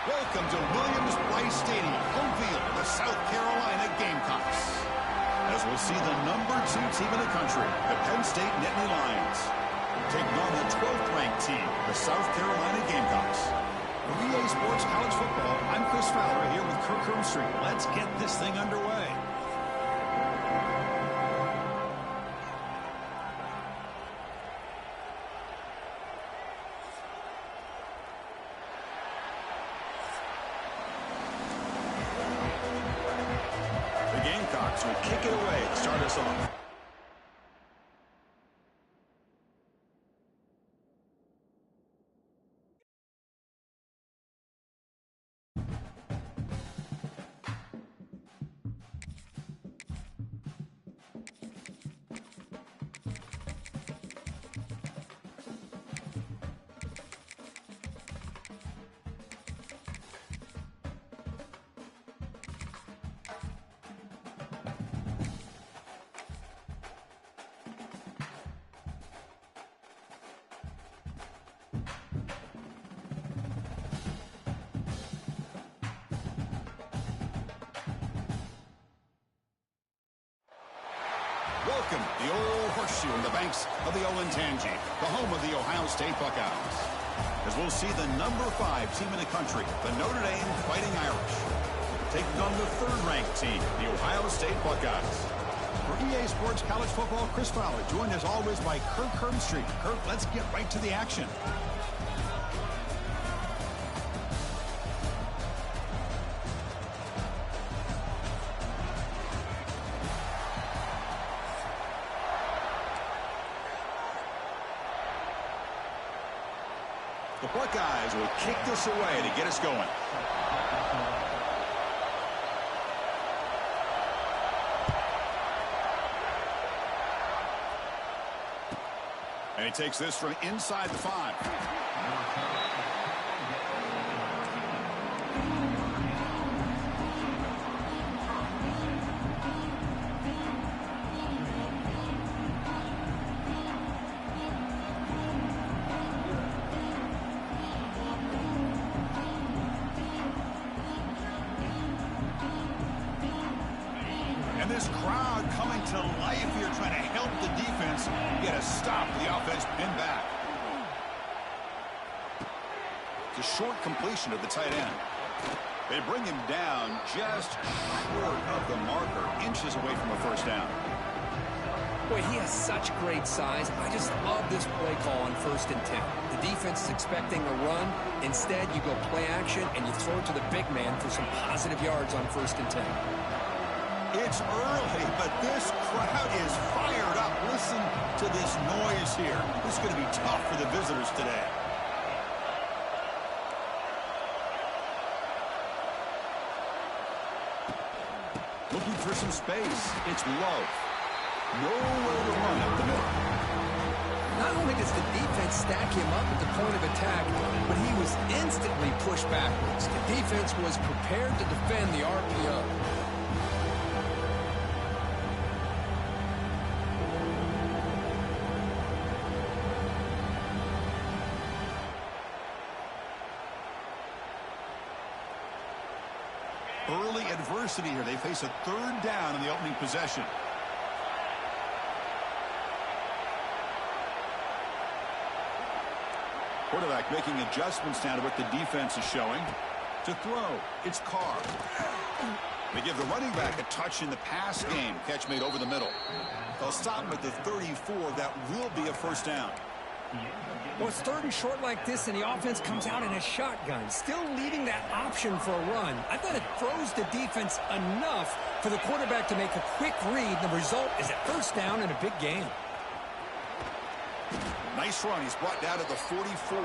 Welcome to Williams-Brice Stadium, home field of the South Carolina Gamecocks. As we'll see the number 2 team in the country, the Penn State Nittany Lions, taking on the 12th-ranked team, the South Carolina Gamecocks. For EA Sports College Football, I'm Chris Fowler here with Kirk Herbstreit. Let's get this thing underway. The Gamecocks will kick it away to start us off. Welcome, the old horseshoe in the banks of the Olentangy, the home of the Ohio State Buckeyes. As we'll see the number 5 team in the country, the Notre Dame Fighting Irish, taking on the 3rd-ranked team, the Ohio State Buckeyes. For EA Sports College Football, Chris Fowler, joined as always by Kirk Herbstreit. Kirk, let's get right to the action. The Buckeyes will kick this away to get us going. And he takes this from inside the 5. This crowd coming to life here, trying to help the defense get a stop. The offense pinned back. It's a short completion of the tight end. They bring him down just short of the marker, inches away from a first down. Boy, he has such great size. I just love this play call on 1st and 10. The defense is expecting a run. Instead, you go play action, and you throw it to the big man for some positive yards on 1st and 10. It's early, but this crowd is fired up. Listen to this noise here. This is going to be tough for the visitors today. Looking for some space. It's Love. Nowhere to run up the middle. Not only does the defense stack him up at the point of attack, but he was instantly pushed backwards. The defense was prepared to defend the RPO. Early adversity here. They face a 3rd down in the opening possession. Quarterback making adjustments now to what the defense is showing. To throw, it's Carr. They give the running back a touch in the pass game. Catch made over the middle. They'll stop him at the 34. That will be a first down. Well, it's 3rd and short like this, and the offense comes out in a shotgun, still leaving that option for a run. I thought it throws the defense enough for the quarterback to make a quick read. The result is a first down in a big game. Nice run. He's brought down at the 44.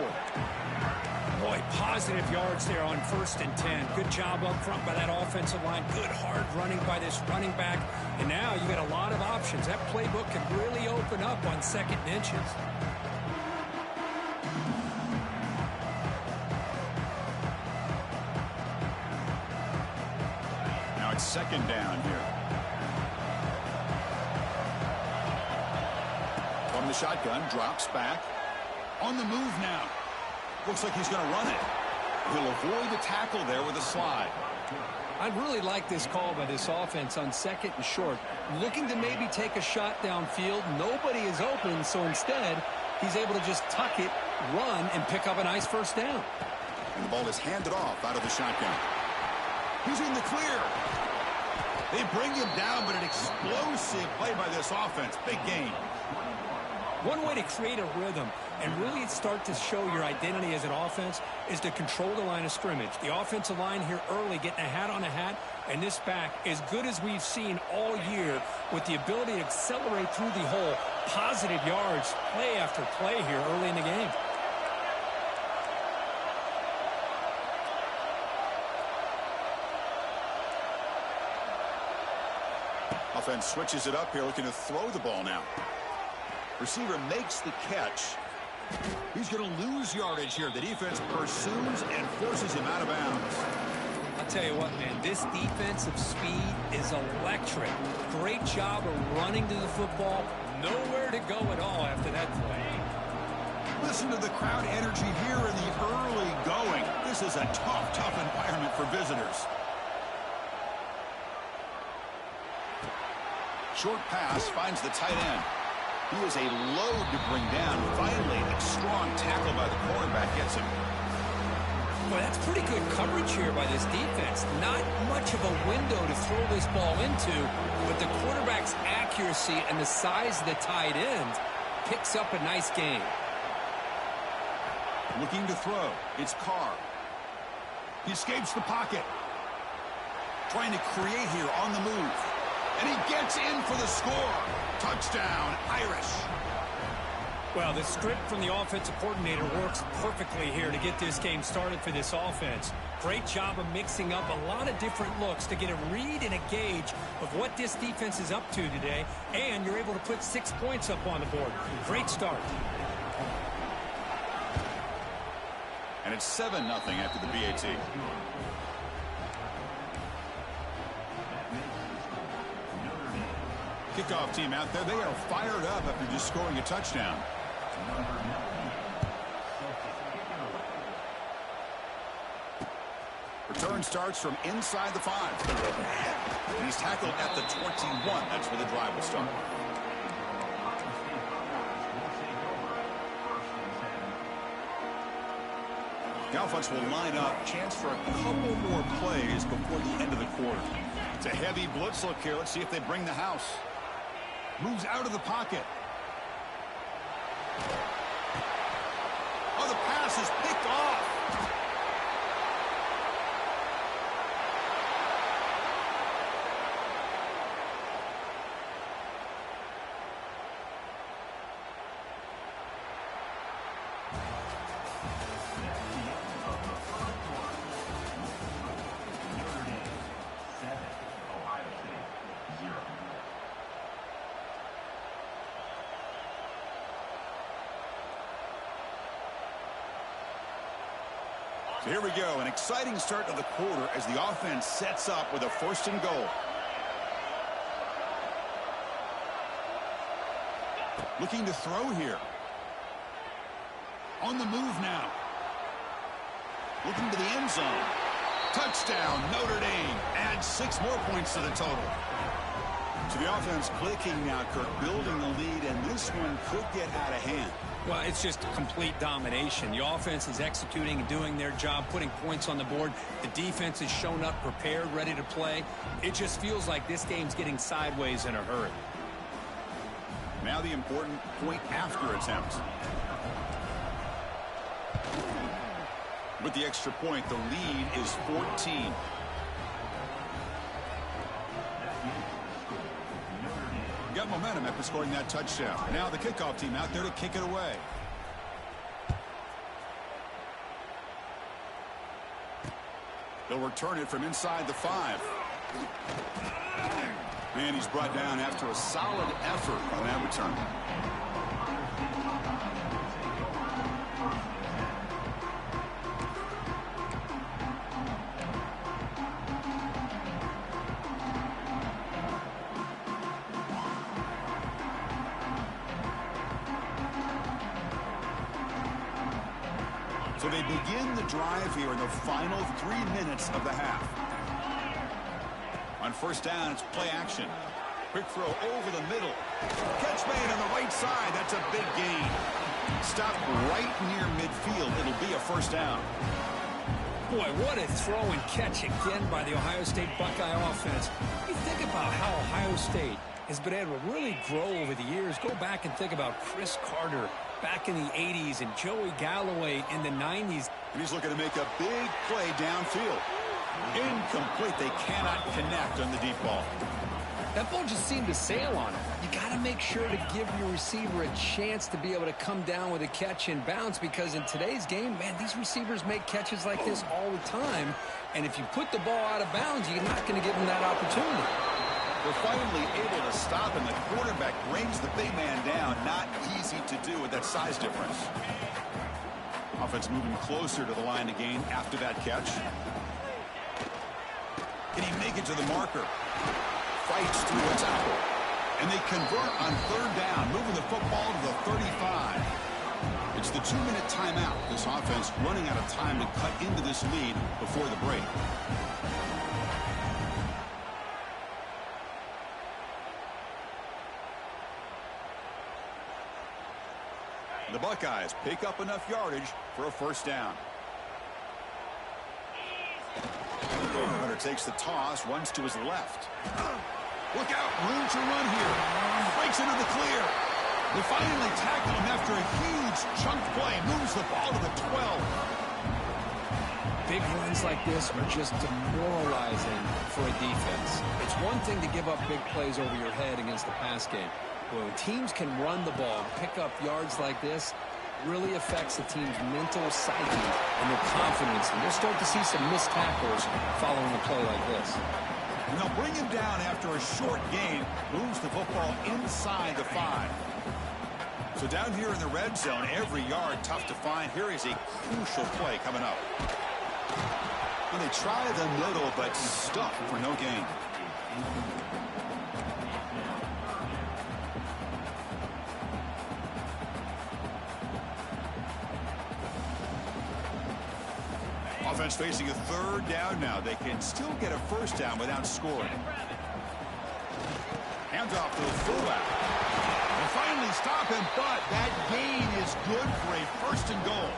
Boy, positive yards there on 1st and 10. Good job up front by that offensive line. Good hard running by this running back. And now you got a lot of options. That playbook can really open up on 2nd and inches. Now it's 2nd down here. From the shotgun, drops back. On the move now. Looks like he's going to run it. He'll avoid the tackle there with a slide. I'd really like this call by this offense on 2nd and short. Looking to maybe take a shot downfield. Nobody is open, so instead, he's able to just tuck it, run, and pick up a nice first down. And the ball is handed off out of the shotgun. He's in the clear. They bring him down, but an explosive play by this offense. Big gain. One way to create a rhythm and really start to show your identity as an offense is to control the line of scrimmage. The offensive line here early getting a hat on a hat, and this back as good as we've seen all year with the ability to accelerate through the hole. Positive yards, play after play here early in the game. Offense switches it up here, looking to throw the ball now. Receiver makes the catch. He's going to lose yardage here. The defense pursues and forces him out of bounds. I'll tell you what, man, this defensive speed is electric. Great job of running to the football. Nowhere to go at all after that play. Listen to the crowd energy here in the early going. This is a tough, tough environment for visitors. Short pass finds the tight end. He is a load to bring down. Finally, a strong tackle by the cornerback gets him. Well, that's pretty good coverage here by this defense. Not much of a window to throw this ball into, but the quarterback's accuracy and the size of the tight end picks up a nice gain. Looking to throw. It's Carr. He escapes the pocket. Trying to create here on the move. And he gets in for the score. Touchdown, Irish. Well, the script from the offensive coordinator works perfectly here to get this game started for this offense. Great job of mixing up a lot of different looks to get a read and a gauge of what this defense is up to today, and you're able to put 6 points up on the board. Great start. And it's 7-0 after the BAT. Kickoff team out there. They are fired up after just scoring a touchdown. Return starts from inside the 5. And he's tackled at the 21. That's where the drive will start. The offense will line up. Chance for a couple more plays before the end of the quarter. It's a heavy blitz look here. Let's see if they bring the house. Moves out of the pocket. Oh, the pass is picked off. Here we go, an exciting start to the quarter as the offense sets up with a 1st and goal. Looking to throw here. On the move now. Looking to the end zone. Touchdown, Notre Dame. Adds 6 more points to the total. So the offense clicking now, Kirk, building the lead, and this one could get out of hand. Well, it's just complete domination. The offense is executing and doing their job, putting points on the board. The defense has shown up prepared, ready to play. It just feels like this game's getting sideways in a hurry. Now the important point after attempt. With the extra point, the lead is 14. Got momentum after scoring that touchdown. Now the kickoff team out there to kick it away. They'll return it from inside the 5. And he's brought down after a solid effort on that return. So So they begin the drive here in the final 3 minutes of the half. On first down, it's play action. Quick throw over the middle. Catch made on the right side. That's a big gain. Stopped right near midfield. It'll be a first down. Boy, what a throw and catch again by the Ohio State Buckeye offense. You think about how Ohio State has been able to really grow over the years. Go back and think about Chris Carter back in the 80s and Joey Galloway in the 90s. And he's looking to make a big play downfield. Incomplete. They cannot connect on the deep ball. That ball just seemed to sail on him. You got to make sure to give your receiver a chance to be able to come down with a catch and bounce, because in today's game, man, these receivers make catches like this all the time. And if you put the ball out of bounds, you're not going to give them that opportunity. They're finally able to stop him. The quarterback brings the big man down. Not easy to do with that size difference. Offense moving closer to the line to gain after that catch. Can he make it to the marker? Fights through a tackle. And they convert on third down, moving the football to the 35. It's the 2-minute timeout. This offense running out of time to cut into this lead before the break. The Buckeyes pick up enough yardage for a first down. Hunter takes the toss, runs to his left. Look out, room to run here. Breaks into the clear. They finally tackle him after a huge chunk play. Moves the ball to the 12. Big runs like this are just demoralizing for a defense. It's one thing to give up big plays over your head against the pass game. But when teams can run the ball and pick up yards like this, it really affects the team's mental psyche and their confidence. And we'll start to see some missed tackles following a play like this. And they'll bring him down after a short gain. Moves the football inside the 5. So down here in the red zone, every yard tough to find. Here is a crucial play coming up. And they try the middle, but stuck for no gain. Offense facing a third down now. They can still get a first down without scoring. Hands off to the fullback. They finally stop him, but that gain is good for a first and goal.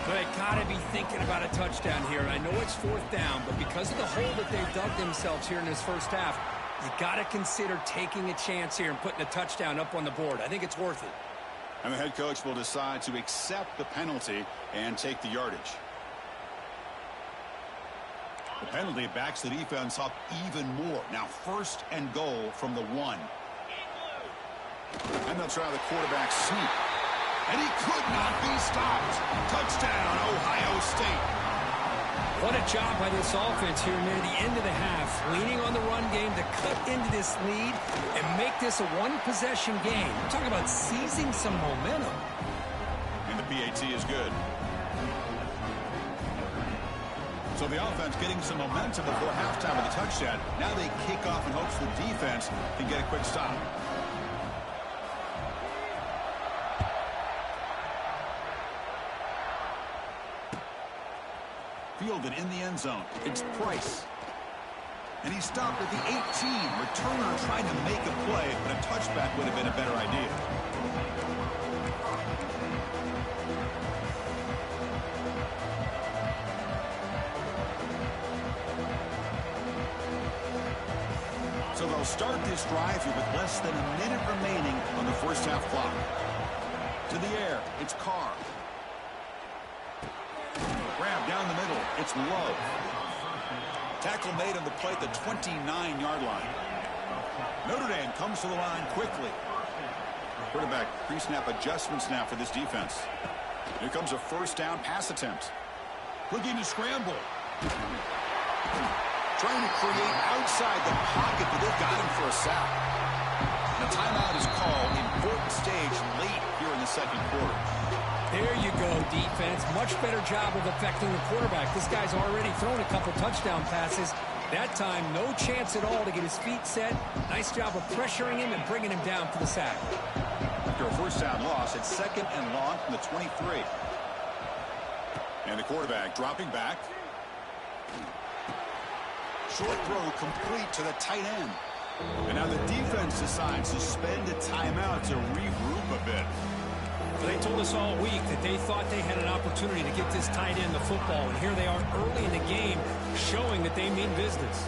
They got to be thinking about a touchdown here. I know it's fourth down, but because of the hole that they've dug themselves here in this first half, you got to consider taking a chance here and putting a touchdown up on the board. I think it's worth it. And the head coach will decide to accept the penalty and take the yardage. The penalty backs the defense up even more. Now first and goal from the 1. And they'll try the quarterback sneak. And he could not be stopped. Touchdown, Ohio State. What a job by this offense here near the end of the half. Leaning on the run game to cut into this lead and make this a one-possession game. We're talking about seizing some momentum. And the PAT is good. So the offense getting some momentum before halftime with a touchdown. Now they kick off in hopes the defense can get a quick stop. Fielded in the end zone. It's Price. And he stopped at the 18. Returner trying to make a play, but a touchback would have been a better idea. So they'll start this drive here with less than a minute remaining on the first half clock. To the air, it's Carr. Grab down the middle, it's Love. Tackle made on the play at the 29-yard line. Notre Dame comes to the line quickly. Quarterback pre-snap adjustments now for this defense. Here comes a first down pass attempt. Looking to scramble. Trying to create outside the pocket, but they've got him for a sack. The timeout is called. Important stage late here in the second quarter. There you go, defense. Much better job of affecting the quarterback. This guy's already thrown a couple touchdown passes. That time, no chance at all to get his feet set. Nice job of pressuring him and bringing him down for the sack. After a first down loss, it's second and long from the 23. And the quarterback dropping back. Short throw complete to the tight end. And now the defense decides to spend a timeout to regroup a bit. They told us all week that they thought they had an opportunity to get this tight end the football, and here they are early in the game showing that they mean business.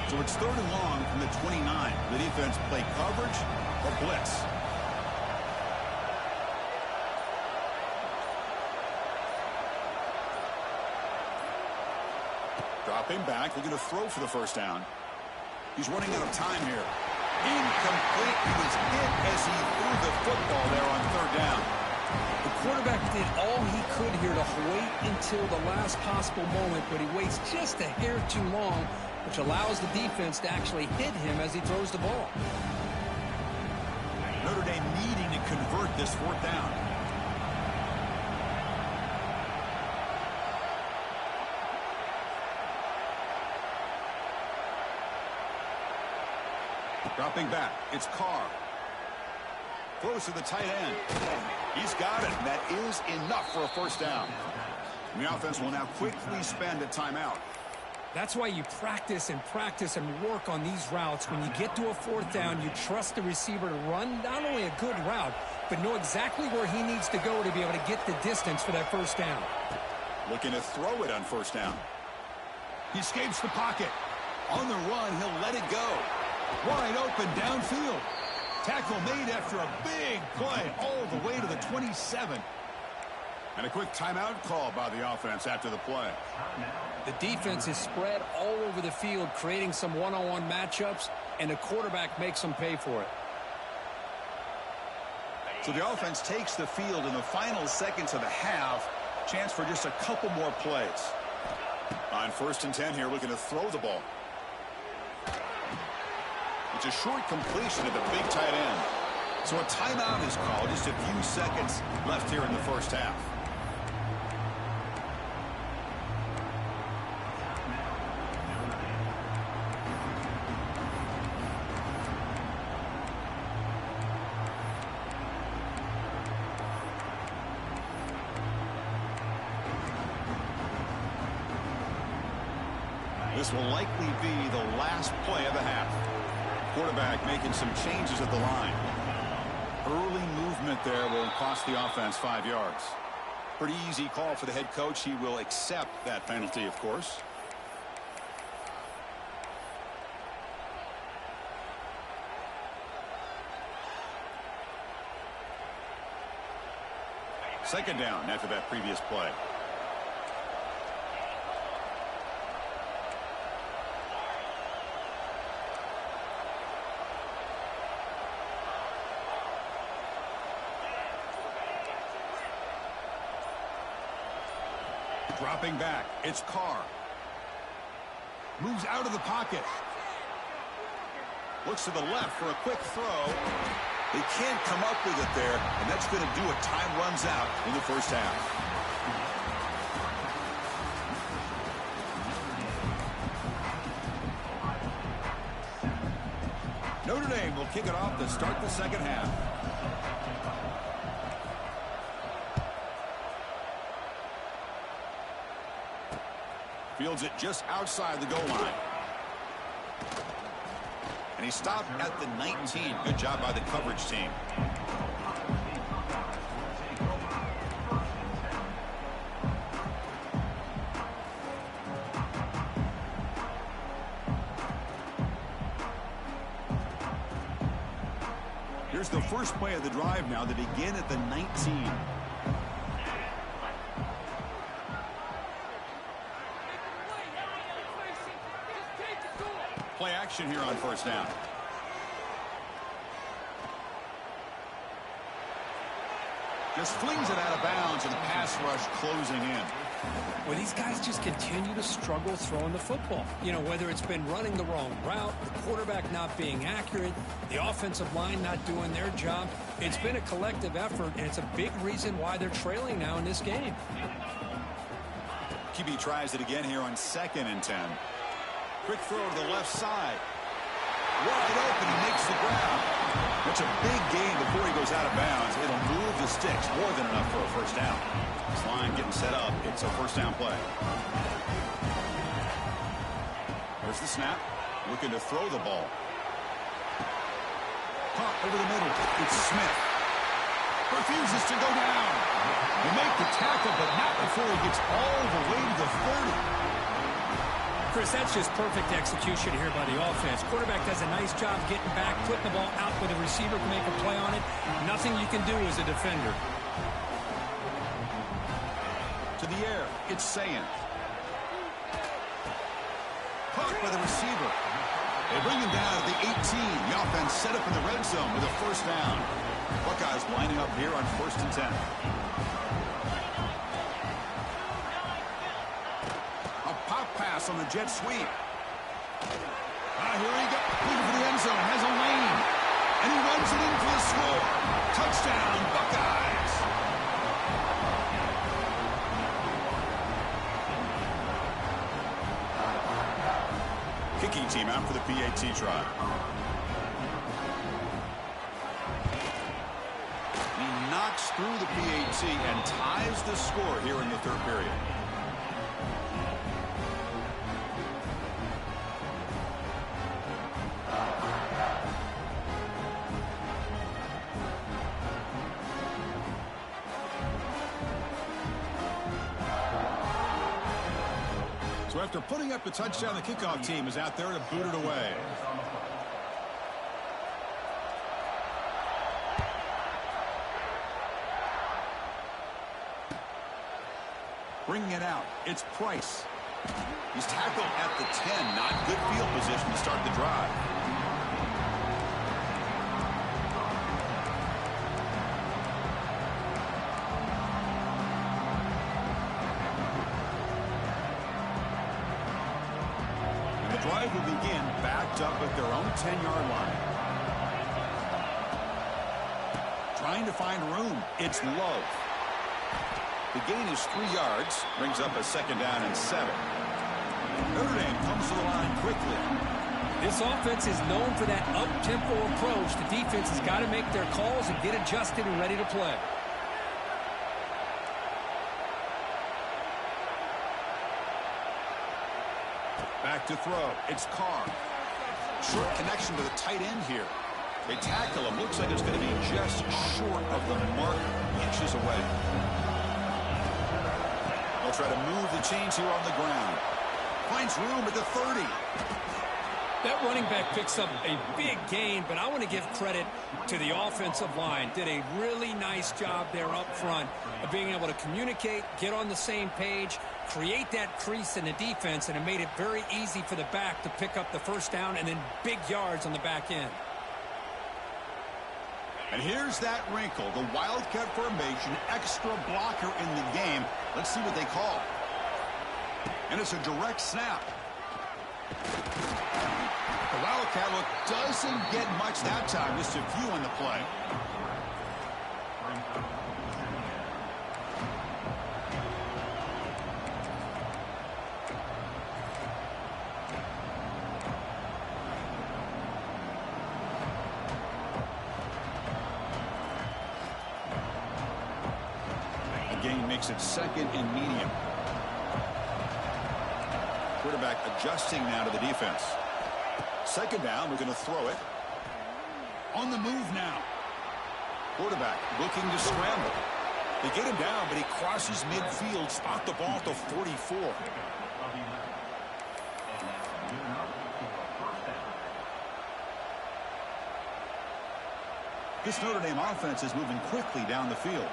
So it's 3rd and long from the 29. The defense play coverage or blitz. Dropping back, looking to throw for the first down. He's running out of time here. Incomplete. He was hit as he threw the football there on 3rd down. The quarterback did all he could here to wait until the last possible moment, but he waits just a hair too long, which allows the defense to actually hit him as he throws the ball. Notre Dame needing to convert this 4th down. Dropping back, it's Carr. Throws to the tight end. He's got it, and that is enough for a first down. And the offense will now quickly spend a timeout. That's why you practice and work on these routes. When you get to a 4th down, you trust the receiver to run not only a good route, but know exactly where he needs to go to be able to get the distance for that first down. Looking to throw it on 1st down. He escapes the pocket. On the run, he'll let it go. Wide open downfield. Tackle made after a big play all the way to the 27. And a quick timeout call by the offense after the play. The defense is spread all over the field, creating some one-on-one matchups, and the quarterback makes them pay for it. So the offense takes the field in the final seconds of the half. Chance for just a couple more plays. On 1st and 10 here, looking to throw the ball. It's a short completion to the big tight end. So a timeout is called. Just a few seconds left here in the first half. This will likely be the last play of the half. Quarterback making some changes at the line. Early movement there will cost the offense 5 yards. Pretty easy call for the head coach. He will accept that penalty, of course. Second down after that previous play. Dropping back, it's Carr. Moves out of the pocket. Looks to the left for a quick throw. They can't come up with it there, and that's going to do it. Time runs out in the first half. Notre Dame will kick it off to start the second half. Fields it just outside the goal line. And he stopped at the 19. Good job by the coverage team. Here's the first play of the drive now. They begin at the 19. Play action here on first down. Just flings it out of bounds, and the pass rush closing in. Well, these guys just continue to struggle throwing the football. You know, whether it's been running the wrong route, the quarterback not being accurate, the offensive line not doing their job. It's been a collective effort, and it's a big reason why they're trailing now in this game. QB tries it again here on 2nd and 10. Quick throw to the left side. Wide open, he makes the grab. That's a big gain before he goes out of bounds. It'll move the sticks more than enough for a first down. This line getting set up. It's a first down play. There's the snap. Looking to throw the ball. Pop over the middle. It's Smith. Refuses to go down. They make the tackle, but not before he gets all the way to the 30. Chris, that's just perfect execution here by the offense. Quarterback does a nice job getting back, putting the ball out where the receiver can make a play on it. Nothing you can do as a defender. To the air, it's Sayans. Caught by the receiver. They bring him down at the 18. The offense set up in the red zone with a first down. Buckeyes lining up here on 1st and 10. A pop pass on the jet sweep. Here he goes. Looking for the end zone. Has a lane. And he runs it in for the score. Touchdown, Buckeyes. Kicking team out for the PAT try. He knocks through the PAT and ties the score here in the 3rd period. So after putting up the touchdown, the kickoff team is out there to boot it away. Bringing it out, it's Price. He's tackled at the 10. Not good field position to start the drive. And the drive will begin backed up at their own 10-yard line. Trying to find room. It's Love. The gain is 3 yards, brings up a 2nd down and 7. Notre Dame comes to the line quickly. This offense is known for that up-tempo approach. The defense has got to make their calls and get adjusted and ready to play. Back to throw. It's Carr. Short connection to the tight end here. They tackle him. Looks like it's going to be just short of the mark, inches away. They'll try to move the chains here on the ground. Finds room at the 30. That running back picks up a big gain, but I want to give credit to the offensive line. Did a really nice job there up front of being able to communicate, get on the same page, create that crease in the defense, and it made it very easy for the back to pick up the first down and then big yards on the back end. And here's that wrinkle, the Wildcat formation, extra blocker in the game. Let's see what they call. And it's a direct snap. The Wildcat look doesn't get much that time, just a few on the play. Gain makes it 2nd and medium. Quarterback adjusting now to the defense. 2nd down, we're going to throw it. On the move now. Quarterback looking to scramble. They get him down, but he crosses midfield, spot the ball to 44. This Notre Dame offense is moving quickly down the field.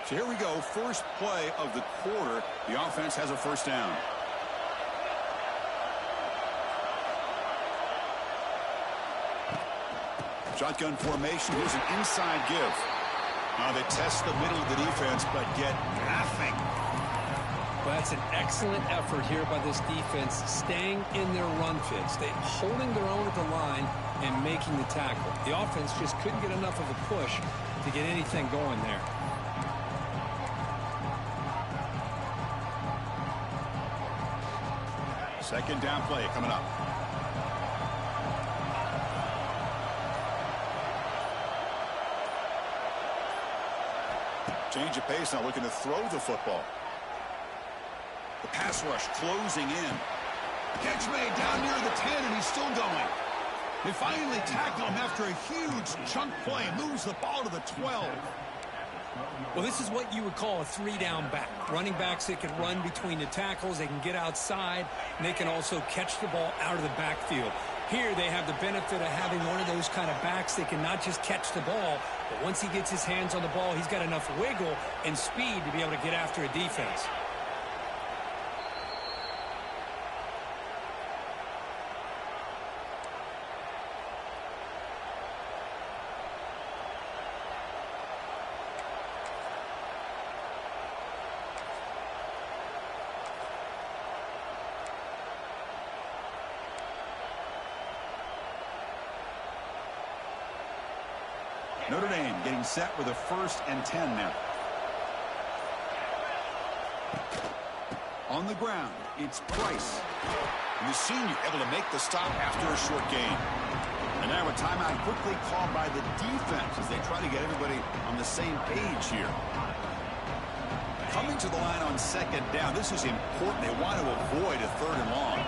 So here we go, first play of the quarter. The offense has a first down. Shotgun formation. Here's an inside give. They test the middle of the defense, but get nothing. Well, that's an excellent effort here by this defense, staying in their run fits. They holding their own at the line and making the tackle. The offense just couldn't get enough of a push to get anything going there. Second down play coming up. Change of pace, now looking to throw the football. The pass rush closing in. Catch made down near the 10, and he's still going. They finally tackle him after a huge chunk play. Moves the ball to the 12. Well, this is what you would call a three-down back. Running backs that can run between the tackles, they can get outside, and they can also catch the ball out of the backfield. Here they have the benefit of having one of those kind of backs that can not just catch the ball, but once he gets his hands on the ball, he's got enough wiggle and speed to be able to get after a defense. Notre Dame getting set with a 1st and 10 now. On the ground, it's Price. And the senior able to make the stop after a short gain. And now a timeout quickly called by the defense as they try to get everybody on the same page here. Coming to the line on 2nd down, this is important. They want to avoid a 3rd and long.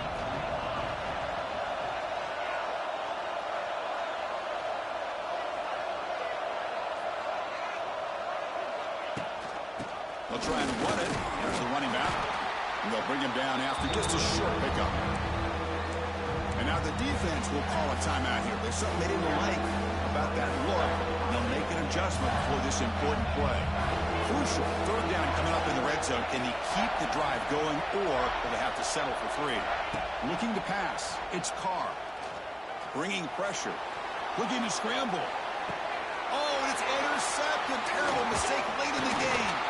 They'll try and run it. There's the running back. And they'll bring him down after just a short pickup. And now the defense will call a timeout here. There's something they didn't like about that look. And they'll make an adjustment for this important play. Crucial 3rd down coming up in the red zone. Can he keep the drive going, or will they have to settle for 3? Looking to pass. It's Carr. Bringing pressure. Looking to scramble. Oh, and it's intercepted. Terrible mistake late in the game.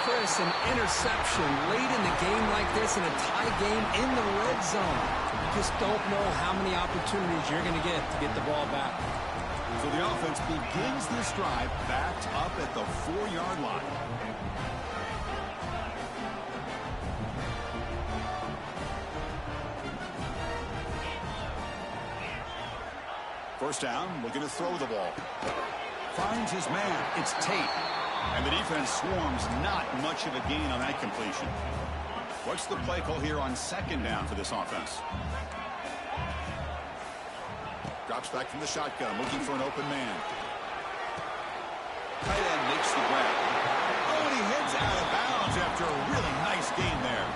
Chris, an interception late in the game like this in a tie game in the red zone. You just don't know how many opportunities you're going to get the ball back. So the offense begins this drive backed up at the 4-yard line. First down, looking to throw the ball. Finds his man. It's Tate. And the defense swarms, not much of a gain on that completion. What's the play call here on 2nd down for this offense? Drops back from the shotgun, looking for an open man. Tight end makes the grab. Oh, and he heads out of bounds after a really nice gain there.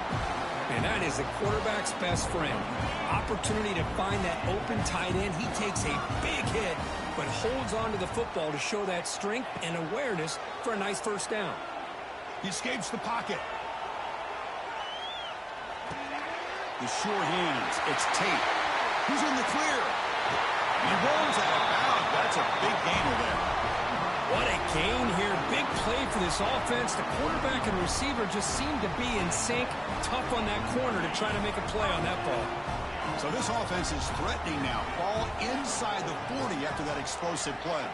And that is the quarterback's best friend. Opportunity to find that open tight end. He takes a big hit, but holds on to the football to show that strength and awareness for a nice 1st down. He escapes the pocket. The sure hands. It's Tate. Who's in the clear? He rolls out of bounds. That's a big gainer there. What a gain here. Big play for this offense. The quarterback and receiver just seem to be in sync. Tough on that corner to try to make a play on that ball. So this offense is threatening now. Ball inside the 40 after that explosive play.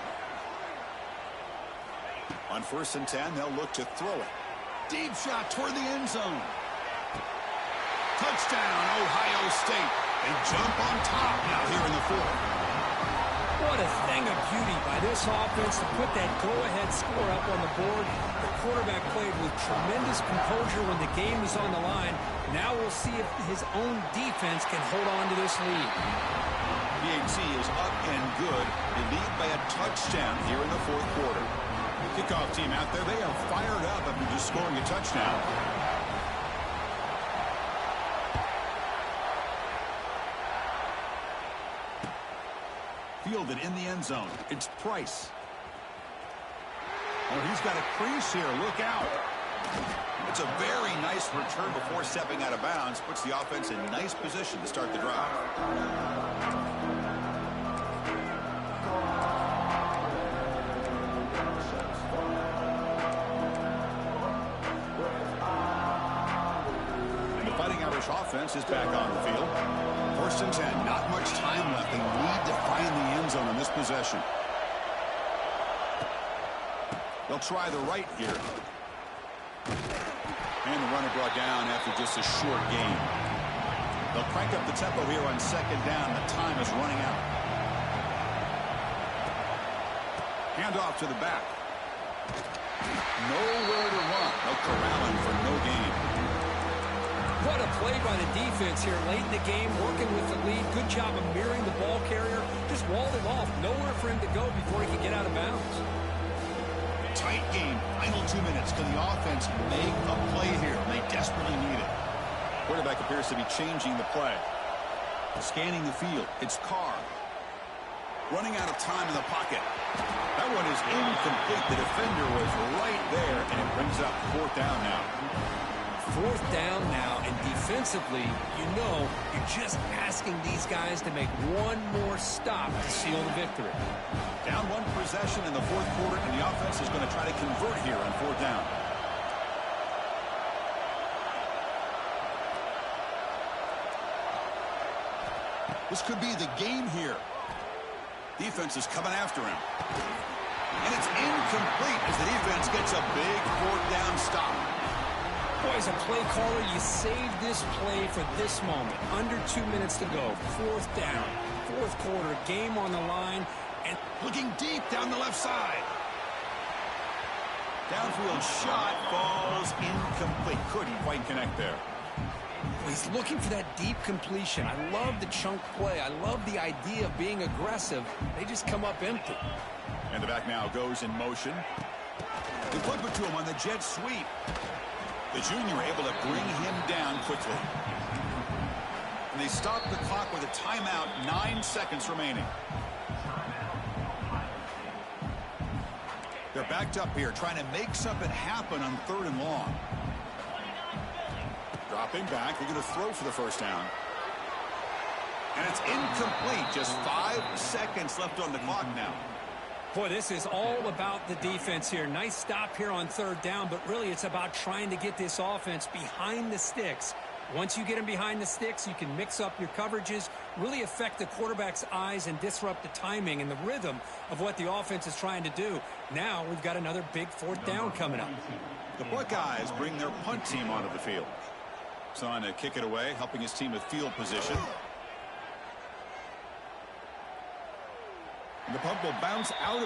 On 1st and 10, they'll look to throw it. Deep shot toward the end zone. Touchdown, Ohio State. They jump on top now here in the 4th. What a thing of beauty by this offense to put that go-ahead score up on the board. The quarterback played with tremendous composure when the game was on the line. Now we'll see if his own defense can hold on to this lead. BHC is up and good. They lead by a touchdown here in the 4th quarter. The kickoff team out there, they are fired up after just scoring a touchdown. Fielded in the end zone. It's Price. Oh, he's got a crease here. Look out. It's a very nice return before stepping out of bounds. Puts the offense in nice position to start the drive. Irish offense is back on the field. First and 10. Not much time left. They need to find the end zone on this possession. They'll try the right here. And the runner brought down after just a short gain. They'll crank up the tempo here on second down. The time is running out. Handoff to the back. Nowhere to run. No corralling for no gain. What a play by the defense here late in the game, working with the lead. Good job of mirroring the ball carrier. Just walled him off. Nowhere for him to go before he could get out of bounds. Tight game. Final 2 minutes. Can the offense make a play here? They desperately need it. Quarterback appears to be changing the play. Scanning the field. It's Carr. Running out of time in the pocket. That one is incomplete. The defender was right there, and it brings up fourth down now. Fourth down now, and defensively, you know, you're just asking these guys to make one more stop to seal the victory. Down one possession in the fourth quarter, and the offense is going to try to convert here on fourth down. This could be the game here. Defense is coming after him. And it's incomplete as the defense gets a big fourth down stop. Boy, as a play caller, you saved this play for this moment. Under 2 minutes to go. Fourth down. Fourth quarter. Game on the line. And looking deep down the left side. Downfield shot falls incomplete. Couldn't quite connect there. He's looking for that deep completion. I love the chunk play. I love the idea of being aggressive. They just come up empty. And the back now goes in motion. They flip it to him on the jet sweep. The junior able to bring him down quickly. And they stop the clock with a timeout. 9 seconds remaining. They're backed up here trying to make something happen on third and long. Dropping back. They're going to throw for the first down. And it's incomplete. Just 5 seconds left on the clock now. Boy, this is all about the defense here. Nice stop here on third down, but really it's about trying to get this offense behind the sticks. Once you get them behind the sticks, you can mix up your coverages, really affect the quarterback's eyes and disrupt the timing and the rhythm of what the offense is trying to do. Now we've got another big fourth down coming up. The Buckeyes bring their punt team onto the field. It's on to kick it away, helping his team with field position. The punt will bounce out of